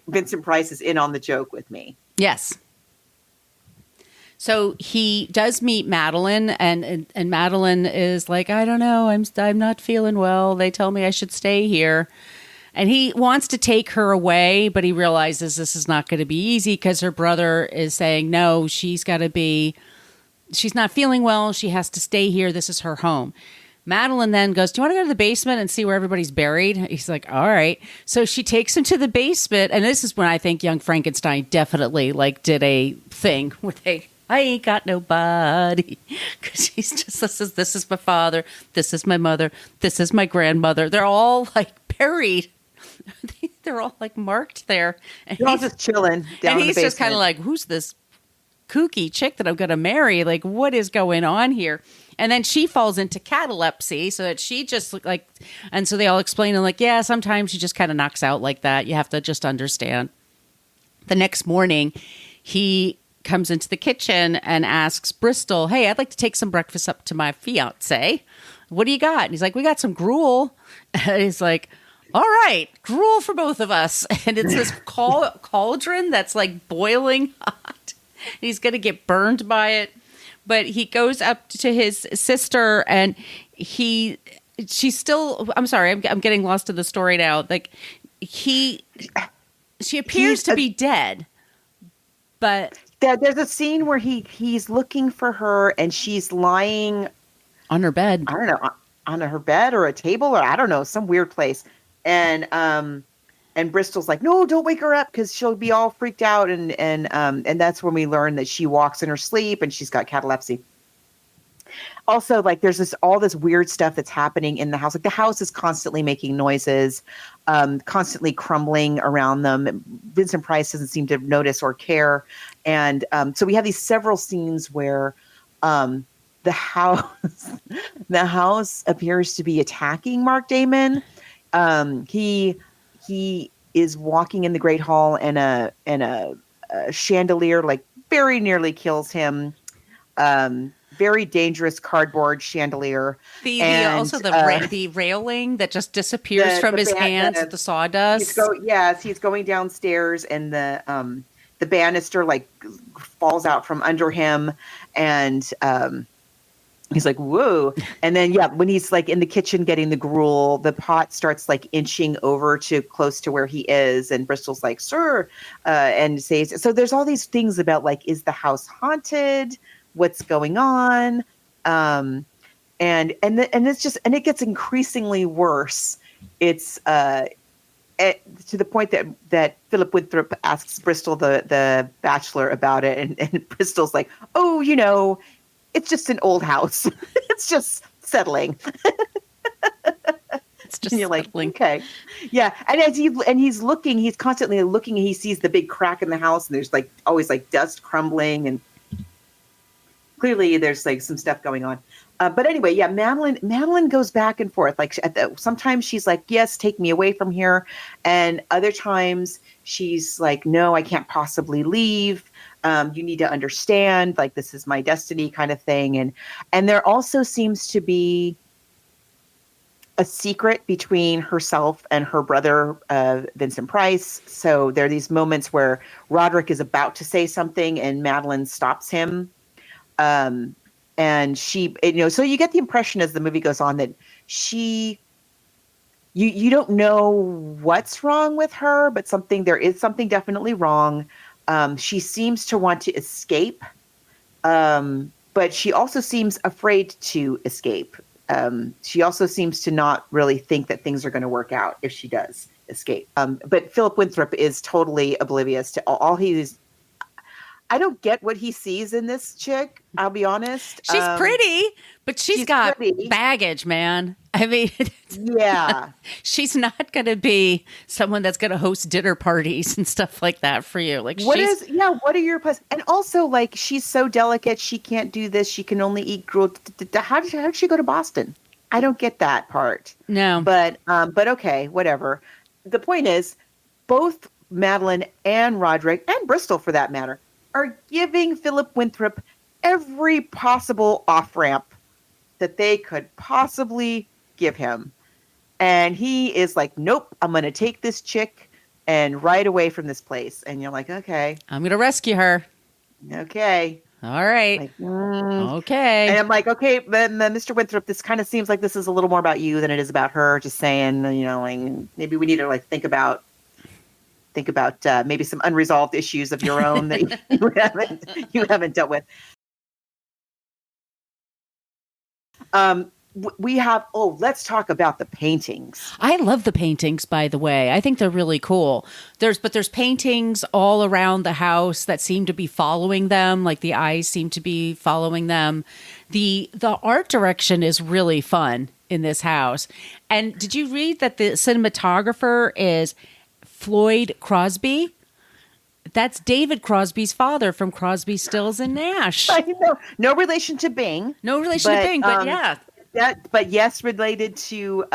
Speaker 3: Vincent Price is in on the joke with me.
Speaker 4: Yes. So he does meet Madeline, and Madeline is like, I don't know, I'm not feeling well. They tell me I should stay here. And he wants to take her away, but he realizes this is not going to be easy because her brother is saying, no, she's not feeling well. She has to stay here. This is her home. Madeline then goes, do you want to go to the basement and see where everybody's buried? He's like, all right. So she takes him to the basement. And this is when I think Young Frankenstein definitely did a thing where I ain't got nobody. Because he's just, this is my father. This is my mother. This is my grandmother. They're all buried. They're all marked there. And
Speaker 3: they're all just chilling down in the basement.
Speaker 4: And he's just kind of like, who's this kooky chick that I'm going to marry? Like, what is going on here? And then she falls into catalepsy, so that she just and so they all explain and yeah, sometimes she just kind of knocks out like that. You have to just understand. The next morning, he comes into the kitchen and asks Bristol, "Hey, I'd like to take some breakfast up to my fiance. What do you got?" And he's like, "We got some gruel." And he's like, "All right, gruel for both of us." And it's this cauldron that's like boiling hot. He's going to get burned by it. But he goes up to his sister and she's still, I'm sorry, I'm getting lost in the story now. Like she appears to be dead, but
Speaker 3: there's a scene where he's looking for her and she's lying
Speaker 4: on her bed.
Speaker 3: I don't know, on her bed or a table or I don't know, some weird place. And Bristol's like, "No, don't wake her up because she'll be all freaked out." And that's when we learn that she walks in her sleep and she's got catalepsy. Also, like there's all this weird stuff that's happening in the house. Like the house is constantly making noises, constantly crumbling around them. Vincent Price doesn't seem to notice or care. And so we have these several scenes where the house appears to be attacking Mark Damon. He is walking in the Great Hall and a chandelier like very nearly kills him. Very dangerous cardboard chandelier.
Speaker 4: The railing that just disappears from his hands at the sawdust.
Speaker 3: He's going downstairs and the banister like falls out from under him and he's like, "Whoa." And then, when he's like in the kitchen getting the gruel, the pot starts like inching over to close to where he is. And Bristol's like, "Sir," and says, so there's all these things about like, is the house haunted? What's going on? And it gets increasingly worse. It's, to the point that Philip Winthrop asks Bristol, the bachelor, about it. And Bristol's like, "Oh, it's just an old house. It's just settling."
Speaker 4: It's just
Speaker 3: and you're like,
Speaker 4: settling.
Speaker 3: Okay. Yeah. And he's constantly looking and he sees the big crack in the house and there's like always like dust crumbling and clearly there's like some stuff going on. But anyway, Madeline goes back and forth. Like sometimes she's like, "Yes, take me away from here." And other times she's like, "No, I can't possibly leave. You need to understand, like, this is my destiny," kind of thing. And there also seems to be a secret between herself and her brother, Vincent Price. So there are these moments where Roderick is about to say something and Madeline stops him. And she, so you get the impression as the movie goes on that you don't know what's wrong with her, but there is something definitely wrong. She seems to want to escape, but she also seems afraid to escape. She also seems to not really think that things are going to work out if she does escape. But Philip Winthrop is totally oblivious to all he's. I don't get what he sees in this chick. I'll be honest.
Speaker 4: She's pretty, but she's got baggage, man. I mean,
Speaker 3: yeah,
Speaker 4: she's not going to be someone that's going to host dinner parties and stuff like that for you. Like,
Speaker 3: what are your plus? And also, like, she's so delicate. She can't do this. She can only eat gruel. How did she go to Boston? I don't get that part.
Speaker 4: No,
Speaker 3: but okay, whatever. The point is, both Madeline and Roderick and Bristol, for that matter, are giving Philip Winthrop every possible off-ramp that they could possibly give him. And he is like, "Nope, I'm going to take this chick and ride away from this place." And you're like, okay.
Speaker 4: I'm going to rescue her.
Speaker 3: Okay.
Speaker 4: All right.
Speaker 3: Like,
Speaker 4: okay.
Speaker 3: And I'm like, okay, but Mr. Winthrop, this kind of seems like this is a little more about you than it is about her. Just saying, like, maybe we need to like think about maybe some unresolved issues of your own that you haven't dealt with. We have, let's talk about the paintings.
Speaker 4: I love the paintings, by the way. I think they're really cool. There's paintings all around the house that seem to be following them. Like the eyes seem to be following them. The art direction is really fun in this house. And did you read that the cinematographer is Floyd Crosby? That's David Crosby's father from Crosby, Stills, and Nash.
Speaker 3: I know. No relation to Bing.
Speaker 4: No relation to Bing, but yeah.
Speaker 3: But yes, related to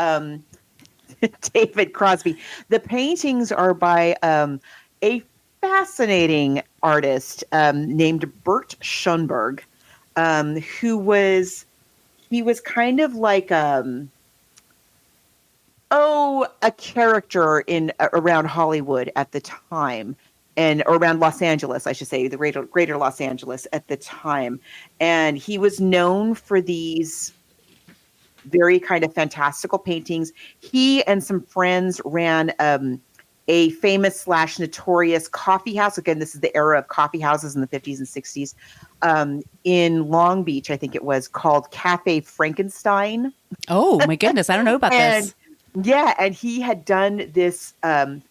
Speaker 3: David Crosby. The paintings are by a fascinating artist named Bert Schoenberg, he was kind of like a character in around Hollywood at the time, and or around Los Angeles, I should say, the greater Los Angeles at the time. And he was known for these very kind of fantastical paintings. He and some friends ran a famous / notorious coffee house. Again, this is the era of coffee houses in the 50s and 60s, in Long Beach, I think it was, called Cafe Frankenstein.
Speaker 4: Oh my goodness, I don't know about this.
Speaker 3: Yeah, and he had done this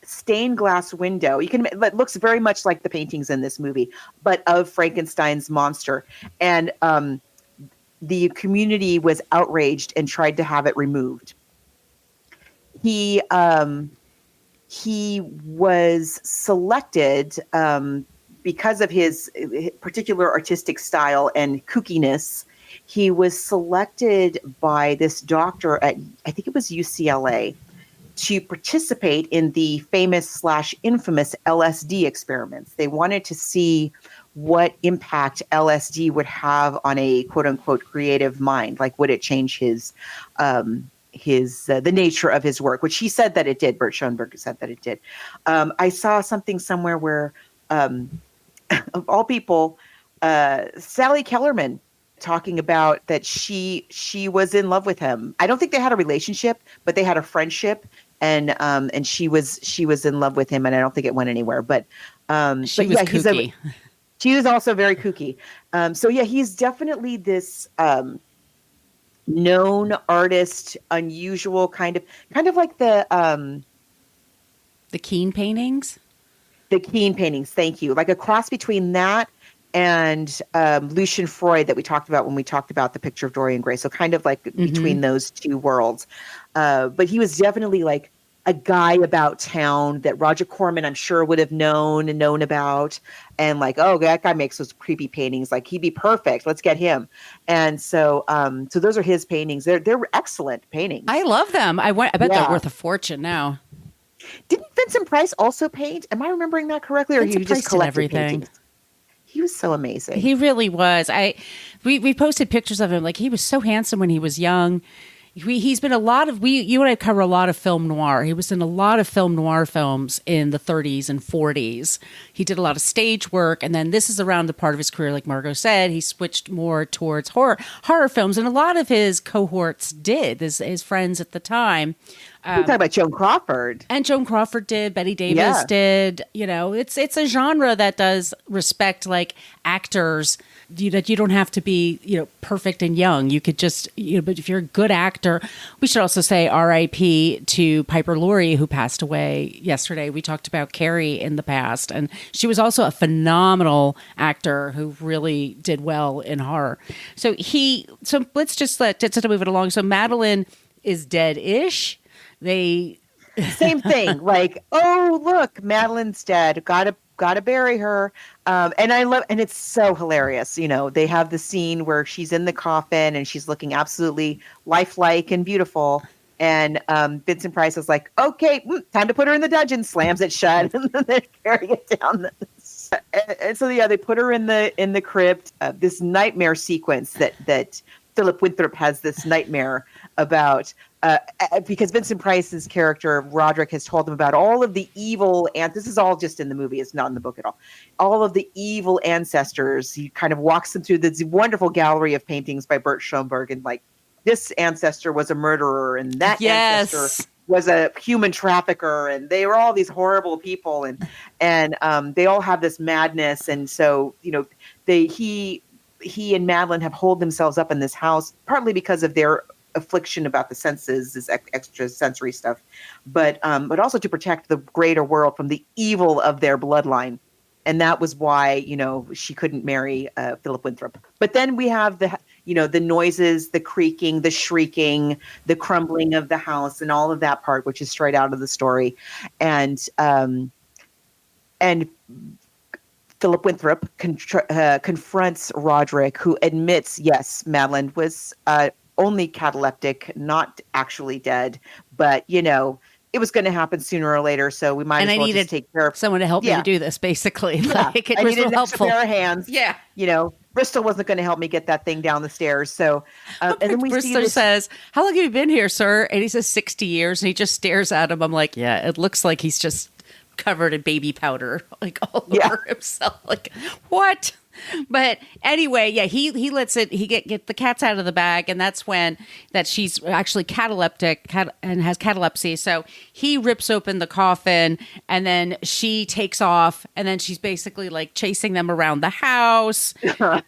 Speaker 3: stained glass window. It looks very much like the paintings in this movie, but of Frankenstein's monster. And the community was outraged and tried to have it removed. He was selected because of his particular artistic style and kookiness. He was selected by this doctor at, I think it was UCLA, to participate in the famous / infamous LSD experiments. They wanted to see what impact LSD would have on a quote unquote creative mind. Like, would it change the nature of his work, which he said that it did. Bert Schoenberg said that it did. I saw something somewhere where, of all people, Sally Kellerman talking about that she was in love with him. I don't think they had a relationship, but they had a friendship, and she was in love with him, and I don't think it went anywhere. But
Speaker 4: she was kooky.
Speaker 3: She was also very kooky. So yeah, he's definitely this known artist, unusual kind of like the
Speaker 4: Keane paintings.
Speaker 3: The Keane paintings, thank you. Like a cross between that and Lucian Freud that we talked about when we talked about The Picture of Dorian Gray. So kind of like between those two worlds. But he was definitely like a guy about town that Roger Corman, I'm sure, would have known about. And like, oh, that guy makes those creepy paintings. Like, he'd be perfect. Let's get him. And so so those are his paintings. They're excellent paintings.
Speaker 4: I love them. I bet they're worth a fortune now.
Speaker 3: Didn't Vincent Price also paint? Am I remembering that correctly? Or
Speaker 4: Vincent
Speaker 3: he just
Speaker 4: Price
Speaker 3: collected
Speaker 4: everything.
Speaker 3: paintings? He was so amazing.
Speaker 4: He really was. We posted pictures of him. Like, he was so handsome when he was young. He's been you and I cover a lot of film noir. He was in a lot of film noir films in the 30s and 40s. He did a lot of stage work, and then this is around the part of his career, like Margos said, he switched more towards horror films, and a lot of his cohorts did, his friends at the time.
Speaker 3: You're talking about Joan Crawford.
Speaker 4: And Joan Crawford did, Betty Davis did. You know, it's a genre that does respect like actors. That you don't have to be, perfect and young. You could just, but if you're a good actor, we should also say R.I.P. to Piper Laurie, who passed away yesterday. We talked about Carrie in the past, and she was also a phenomenal actor who really did well in horror. So let's just move it along. So Madeline is dead-ish.
Speaker 3: Same thing. Like, oh, look, Madeline's dead. Gotta bury her. And I love, and it's so hilarious. They have the scene where she's in the coffin and she's looking absolutely lifelike and beautiful. And Vincent Price is like, okay, time to put her in the dungeon, slams it shut, and then they carry it down. And so, they put her in the crypt. This nightmare sequence that Philip Winthrop has this nightmare about, because Vincent Price's character, Roderick, has told him about all of the evil, and this is all just in the movie, it's not in the book at all of the evil ancestors. He kind of walks them through this wonderful gallery of paintings by Bert Schoenberg, and like, this ancestor was a murderer, and that ancestor was a human trafficker, and they were all these horrible people, and they all have this madness, and so, he and Madeline have holed themselves up in this house, partly because of their affliction about the senses, this extra sensory stuff, but also to protect the greater world from the evil of their bloodline. And that was why, she couldn't marry Philip Winthrop. But then we have the noises, the creaking, the shrieking, the crumbling of the house, and all of that part, which is straight out of the story. And Philip Winthrop confronts Roderick, who admits, yes, Madeline was only cataleptic, not actually dead, but it was going to happen sooner or later, so we might
Speaker 4: And
Speaker 3: as
Speaker 4: I
Speaker 3: well
Speaker 4: needed
Speaker 3: just take care of
Speaker 4: someone to help me to do this, basically.
Speaker 3: Yeah.
Speaker 4: Like, it
Speaker 3: I
Speaker 4: was
Speaker 3: needed
Speaker 4: real
Speaker 3: an extra
Speaker 4: helpful.
Speaker 3: pair of hands.
Speaker 4: Yeah.
Speaker 3: You know, Bristol wasn't going to help me get that thing down the stairs. So, and then we see
Speaker 4: Bristol
Speaker 3: this.
Speaker 4: says, "How long have you been here, sir?" And he says 60 years, and he just stares at him. I'm like, yeah, it looks like he's just covered in baby powder, like all over himself. Like, what? But anyway, yeah, he lets it. He get the cats out of the bag, and that's when that she's actually cataleptic and has catalepsy. So he rips open the coffin, and then she takes off, and then she's basically like chasing them around the house. And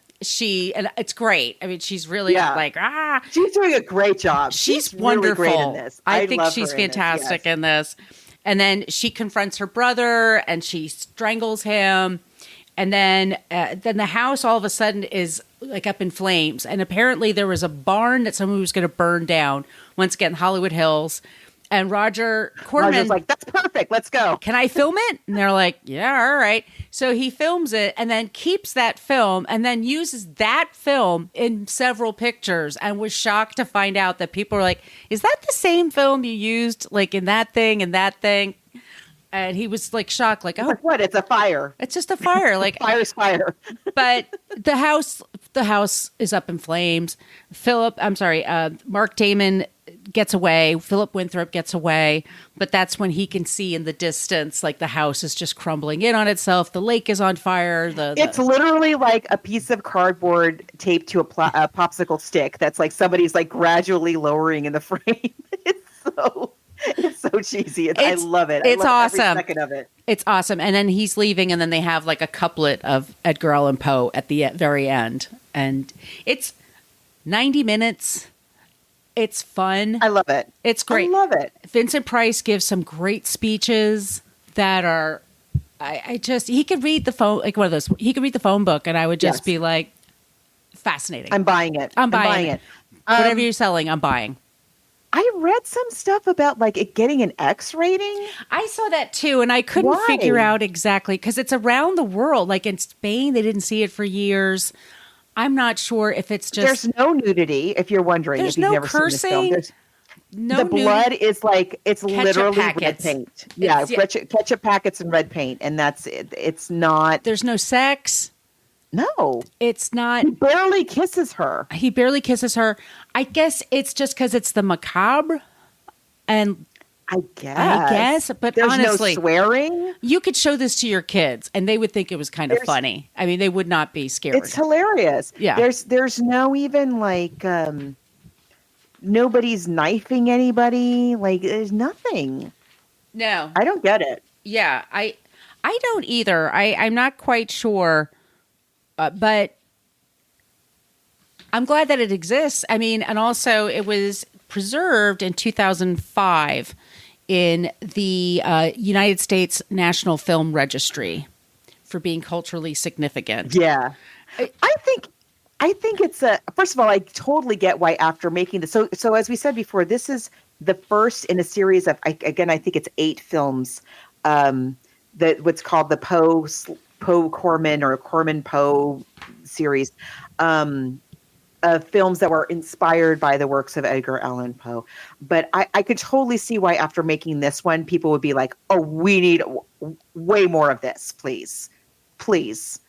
Speaker 4: it's great. I mean, she's really like
Speaker 3: She's doing a great job.
Speaker 4: She's
Speaker 3: wonderful
Speaker 4: wonderful
Speaker 3: in this.
Speaker 4: I think
Speaker 3: love
Speaker 4: she's
Speaker 3: her in this,
Speaker 4: fantastic
Speaker 3: yes.
Speaker 4: in this. And then she confronts her brother, and she strangles him. And then the house all of a sudden is like up in flames. And apparently there was a barn that someone was going to burn down. Once again, Hollywood Hills. And Roger's
Speaker 3: like, that's perfect. Let's go.
Speaker 4: Can I film it? And they're like, yeah, all right. So he films it and then keeps that film and then uses that film in several pictures, and was shocked to find out that people are like, is that the same film you used like in that thing and that thing? And he was like shocked, like, oh,
Speaker 3: like, what? It's a fire.
Speaker 4: It's just a fire. Like
Speaker 3: fire's fire.
Speaker 4: But the house is up in flames. Mark Damon gets away. Philip Winthrop gets away. But that's when he can see in the distance, like the house is just crumbling in on itself. The lake is on fire.
Speaker 3: It's literally like a piece of cardboard taped to a popsicle stick. That's like somebody's like gradually lowering in the frame. It's so cheesy. I love it.
Speaker 4: It's awesome.
Speaker 3: Every second of it.
Speaker 4: It's awesome. And then he's leaving, and then they have like a couplet of Edgar Allan Poe at the very end. And it's 90 minutes. It's fun.
Speaker 3: I love it.
Speaker 4: It's great.
Speaker 3: I love it.
Speaker 4: Vincent Price gives some great speeches that are, he could read the phone, like one of those, he could read the phone book, and I would just be like, fascinating.
Speaker 3: I'm buying it.
Speaker 4: I'm buying it. Whatever you're selling, I'm buying.
Speaker 3: I read some stuff about like it getting an X rating.
Speaker 4: I saw that too, and I couldn't figure out exactly, because it's around the world. Like in Spain, they didn't see it for years. I'm not sure if it's just...
Speaker 3: There's no nudity, if you're wondering.
Speaker 4: There's
Speaker 3: if you've
Speaker 4: no
Speaker 3: never
Speaker 4: cursing.
Speaker 3: Seen this film.
Speaker 4: No
Speaker 3: the blood is like, it's
Speaker 4: ketchup
Speaker 3: literally
Speaker 4: packets.
Speaker 3: red paint. Yeah, ketchup packets and red paint, and that's it. It's not...
Speaker 4: There's no sex.
Speaker 3: No.
Speaker 4: It's not...
Speaker 3: He barely kisses her.
Speaker 4: I guess it's just because it's the macabre, and...
Speaker 3: I guess,
Speaker 4: but
Speaker 3: there's
Speaker 4: honestly,
Speaker 3: no swearing.
Speaker 4: You could show this to your kids, and they would think it was kind of funny. I mean, they would not be scared.
Speaker 3: It's hilarious.
Speaker 4: Yeah,
Speaker 3: there's no even like nobody's knifing anybody. Like there's nothing.
Speaker 4: No,
Speaker 3: I don't get it.
Speaker 4: Yeah, I don't either. I'm not quite sure, but I'm glad that it exists. I mean, and also it was preserved in 2005. In the United States National Film Registry for being culturally significant.
Speaker 3: Yeah. I think it's first of all, I totally get why after making this. So as we said before, this is the first in a series of, I think it's 8 films, that what's called the Poe Corman or Corman Poe series, of films that were inspired by the works of Edgar Allan Poe. But I could totally see why after making this one, people would be like, oh, we need way more of this, please. Please.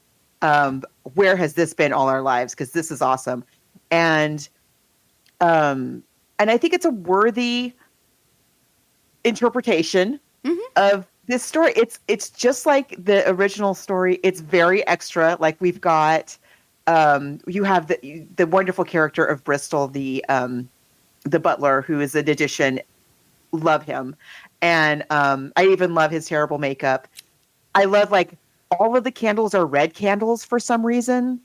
Speaker 3: Where has this been all our lives? Because this is awesome. And I think it's a worthy interpretation of this story. It's just like the original story. It's very extra. Like we've got... you have the wonderful character of Bristol, the butler, who is an addition. Love him. And I even love his terrible makeup. I love like all of the candles are red candles for some reason,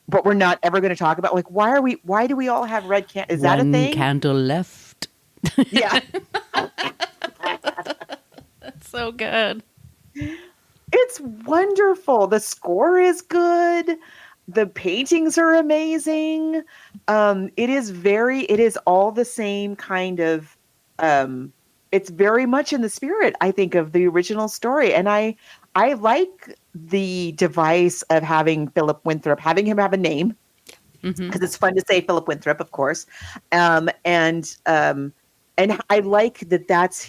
Speaker 3: but we're not ever going to talk about like why do we all have red candles? Is that a thing?
Speaker 4: One candle left.
Speaker 3: Yeah.
Speaker 4: That's so good.
Speaker 3: It's wonderful. The score is good. The paintings are amazing. It is all the same kind of, it's very much in the spirit, I think, of the original story. And I like the device of having Philip Winthrop, having him have a name, because it's fun to say Philip Winthrop, of course. And I like that that's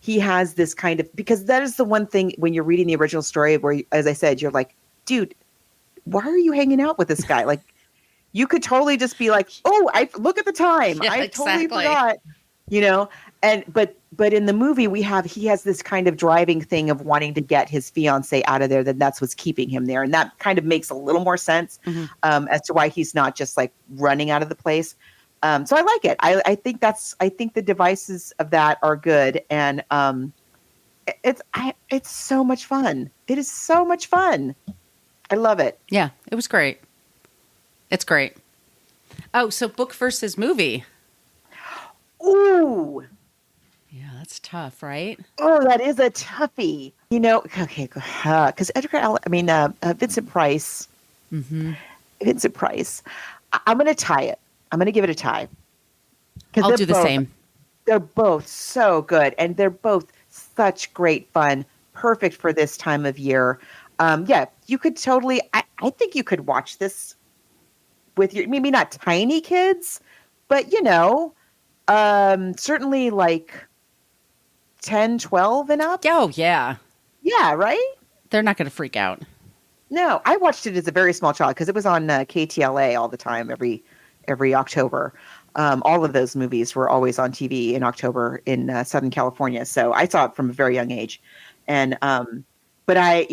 Speaker 3: he has this kind of, because that is the one thing when you're reading the original story where, as I said, you're like, dude, why are you hanging out with this guy? Like, you could totally just be like, oh, I look at the time.
Speaker 4: Yeah,
Speaker 3: I totally
Speaker 4: exactly.
Speaker 3: forgot, you know? And, but in the movie he has this kind of driving thing of wanting to get his fiance out of there. That's what's keeping him there. And that kind of makes a little more sense as to why he's not just like running out of the place. So I like it. I think the devices of that are good. And it's so much fun. It is so much fun. I love it.
Speaker 4: Yeah, it was great. It's great. Oh, so book versus movie.
Speaker 3: Ooh.
Speaker 4: Yeah, that's tough, right?
Speaker 3: Oh, that is a toughie. You know, okay, because Vincent Price.
Speaker 4: Mm-hmm.
Speaker 3: Vincent Price. I'm going to tie it. I'm going to give it a tie.
Speaker 4: I'll do the same.
Speaker 3: They're both so good, and they're both such great fun. Perfect for this time of year. Yeah, you could totally. I think you could watch this with your, maybe not tiny kids, but certainly like 10, 12 and up.
Speaker 4: Oh, yeah.
Speaker 3: Yeah, right?
Speaker 4: They're not going to freak out.
Speaker 3: No, I watched it as a very small child because it was on KTLA all the time, every October. All of those movies were always on TV in October in Southern California. So I saw it from a very young age. And, but I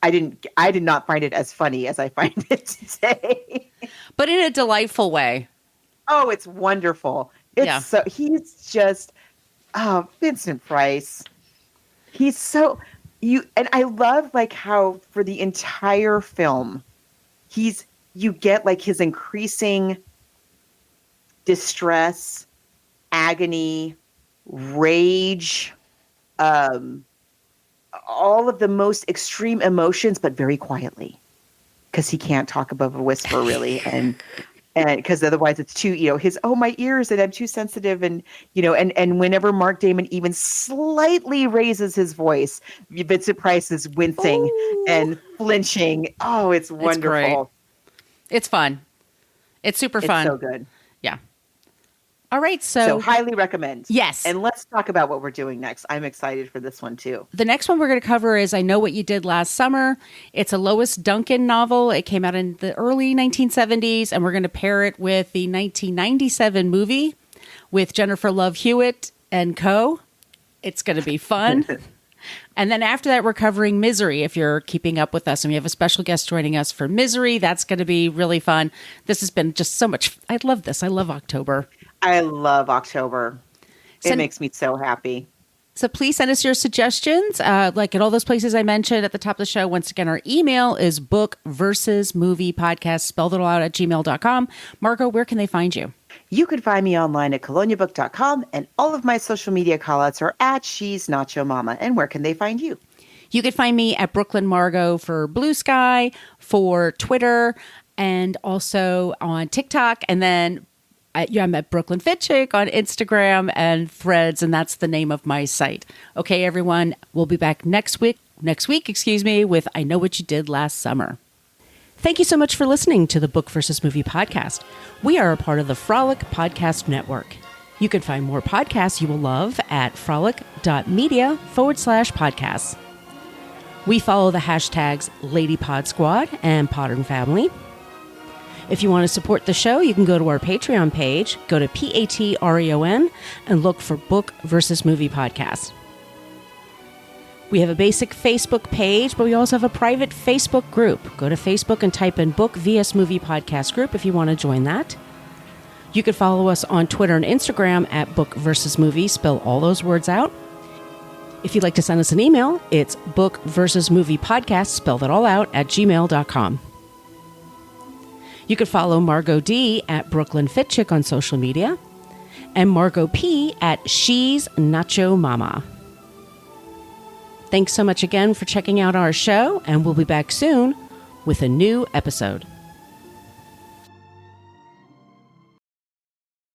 Speaker 3: did not find it as funny as I find it today.
Speaker 4: But in a delightful way.
Speaker 3: Oh, it's wonderful. He's just, Vincent Price. He's so, and I love like how for the entire film, you get like his increasing distress, agony, rage, all of the most extreme emotions, but very quietly, because he can't talk above a whisper really. And because otherwise it's too, my ears, and I'm too sensitive. And, and whenever Mark Damon even slightly raises his voice, Vincent Price is wincing and flinching. Oh, it's wonderful.
Speaker 4: It's fun. It's super fun.
Speaker 3: It's so good.
Speaker 4: Yeah. All right. So
Speaker 3: highly recommend.
Speaker 4: Yes.
Speaker 3: And let's talk about what we're doing next. I'm excited for this one too.
Speaker 4: The next one we're going to cover is I Know What You Did Last Summer. It's a Lois Duncan novel. It came out in the early 1970s, and we're going to pair it with the 1997 movie with Jennifer Love Hewitt and co. It's going to be fun. And then after that, we're covering Misery, if you're keeping up with us. And we have a special guest joining us for Misery. That's going to be really fun. This has been just so much. I love this. I love October.
Speaker 3: I love October. It makes me so happy.
Speaker 4: So please send us your suggestions, like at all those places I mentioned at the top of the show. Once again, our email is bookversusmoviepodcast, spelled it all out, at gmail.com. Margot, where can they find you?
Speaker 3: You can find me online at coloniabook.com, and all of my social media callouts are at She's Nacho Mama. And where can they find you?
Speaker 4: You can find me at Brooklyn Margot for Blue Sky, for Twitter, and also on TikTok. And then I'm at Brooklyn Fit Chick on Instagram and Threads, and that's the name of my site. Okay, everyone, we'll be back next week, with I Know What You Did Last Summer. Thank you so much for listening to the Book versus Movie podcast. We are a part of the Frolic Podcast Network. You can find more podcasts you will love at frolic.media/podcasts. We follow the hashtags LadyPodSquad and Podern Family. If you want to support the show, you can go to our Patreon page, go to Patreon, and look for Book versus Movie Podcast. We have a basic Facebook page, but we also have a private Facebook group. Go to Facebook and type in Book vs. Movie Podcast group if you want to join that. You can follow us on Twitter and Instagram at Book versus Movie. Spell all those words out. If you'd like to send us an email, it's Book versus Movie Podcast, spell that all out, at gmail.com. You can follow Margot D at Brooklyn Fit Chick on social media, and Margot P at She's Nacho Mama. Thanks so much again for checking out our show, and we'll be back soon with a new episode.